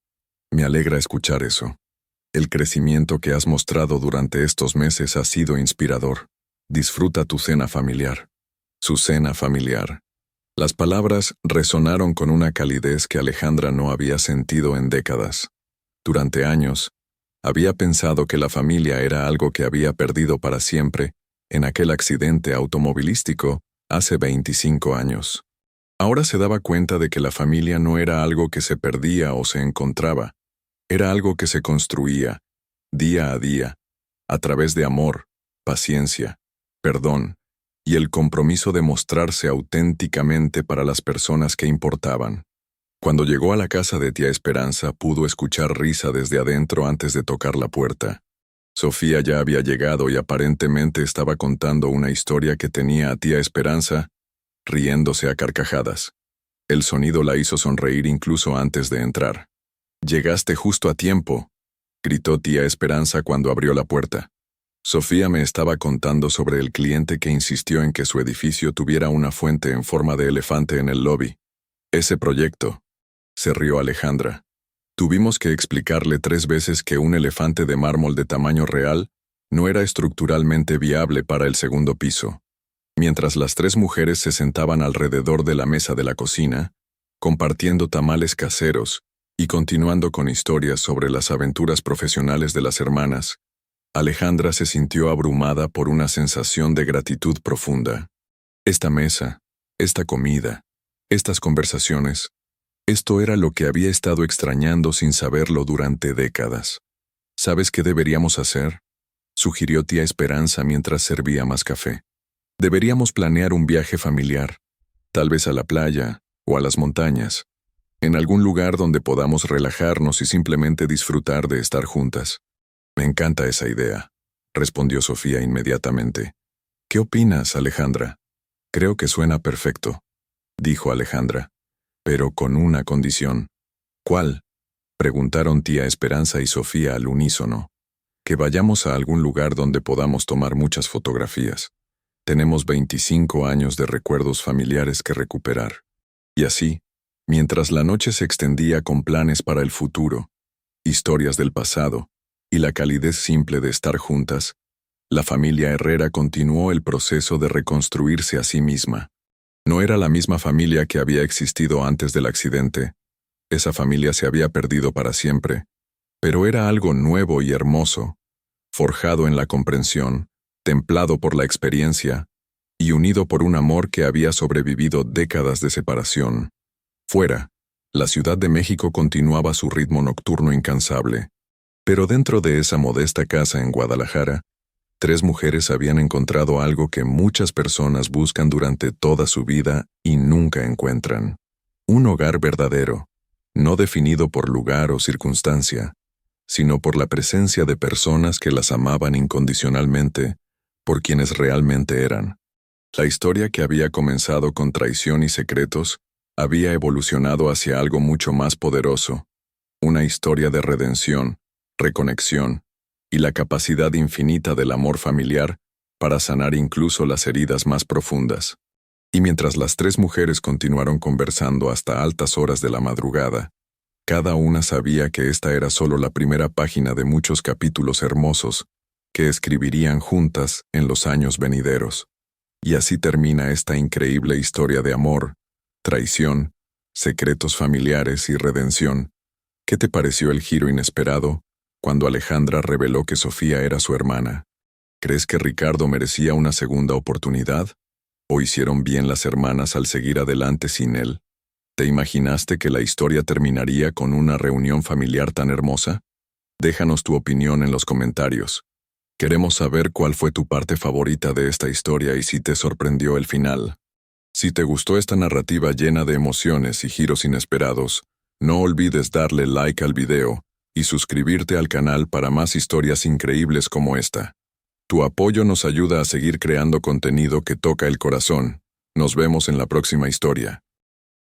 «Me alegra escuchar eso. El crecimiento que has mostrado durante estos meses ha sido inspirador. Disfruta tu cena familiar». Su cena familiar. Las palabras resonaron con una calidez que Alejandra no había sentido en décadas. Durante años, había pensado que la familia era algo que había perdido para siempre en aquel accidente automovilístico hace 25 años. Ahora se daba cuenta de que la familia no era algo que se perdía o se encontraba, era algo que se construía, día a día, a través de amor, paciencia, perdón y el compromiso de mostrarse auténticamente para las personas que importaban. Cuando llegó a la casa de tía Esperanza, pudo escuchar risa desde adentro antes de tocar la puerta. Sofía ya había llegado y aparentemente estaba contando una historia que tenía a tía Esperanza riéndose a carcajadas. El sonido la hizo sonreír incluso antes de entrar. «Llegaste justo a tiempo», gritó tía Esperanza cuando abrió la puerta. Sofía me estaba contando sobre el cliente que insistió en que su edificio tuviera una fuente en forma de elefante en el lobby. «Ese proyecto», se rió Alejandra. «Tuvimos que explicarle 3 veces que un elefante de mármol de tamaño real no era estructuralmente viable para el segundo piso». Mientras las 3 mujeres se sentaban alrededor de la mesa de la cocina, compartiendo tamales caseros y continuando con historias sobre las aventuras profesionales de las hermanas, Alejandra se sintió abrumada por una sensación de gratitud profunda. Esta mesa, esta comida, estas conversaciones, esto era lo que había estado extrañando sin saberlo durante décadas. «¿Sabes qué deberíamos hacer?», sugirió tía Esperanza mientras servía más café. «Deberíamos planear un viaje familiar, tal vez a la playa o a las montañas, en algún lugar donde podamos relajarnos y simplemente disfrutar de estar juntas». «Me encanta esa idea», respondió Sofía inmediatamente. «¿Qué opinas, Alejandra?» «Creo que suena perfecto», dijo Alejandra, «pero con una condición». «¿Cuál?», preguntaron tía Esperanza y Sofía al unísono. «Que vayamos a algún lugar donde podamos tomar muchas fotografías. Tenemos 25 años de recuerdos familiares que recuperar». Y así, mientras la noche se extendía con planes para el futuro, historias del pasado y la calidez simple de estar juntas, la familia Herrera continuó el proceso de reconstruirse a sí misma. No era la misma familia que había existido antes del accidente. Esa familia se había perdido para siempre, pero era algo nuevo y hermoso, forjado en la comprensión, templado por la experiencia y unido por un amor que había sobrevivido décadas de separación. Fuera, la Ciudad de México continuaba su ritmo nocturno incansable, pero dentro de esa modesta casa en Guadalajara, 3 mujeres habían encontrado algo que muchas personas buscan durante toda su vida y nunca encuentran. Un hogar verdadero, no definido por lugar o circunstancia, sino por la presencia de personas que las amaban incondicionalmente, por quienes realmente eran. La historia que había comenzado con traición y secretos había evolucionado hacia algo mucho más poderoso, una historia de redención, reconexión y la capacidad infinita del amor familiar para sanar incluso las heridas más profundas. Y mientras las tres mujeres continuaron conversando hasta altas horas de la madrugada, cada una sabía que esta era solo la primera página de muchos capítulos hermosos que escribirían juntas en los años venideros. Y así termina esta increíble historia de amor, traición, secretos familiares y redención. ¿Qué te pareció el giro inesperado cuando Alejandra reveló que Sofía era su hermana? ¿Crees que Ricardo merecía una segunda oportunidad? ¿O hicieron bien las hermanas al seguir adelante sin él? ¿Te imaginaste que la historia terminaría con una reunión familiar tan hermosa? Déjanos tu opinión en los comentarios. Queremos saber cuál fue tu parte favorita de esta historia y si te sorprendió el final. Si te gustó esta narrativa llena de emociones y giros inesperados, no olvides darle like al video y suscribirte al canal para más historias increíbles como esta. Tu apoyo nos ayuda a seguir creando contenido que toca el corazón. Nos vemos en la próxima historia.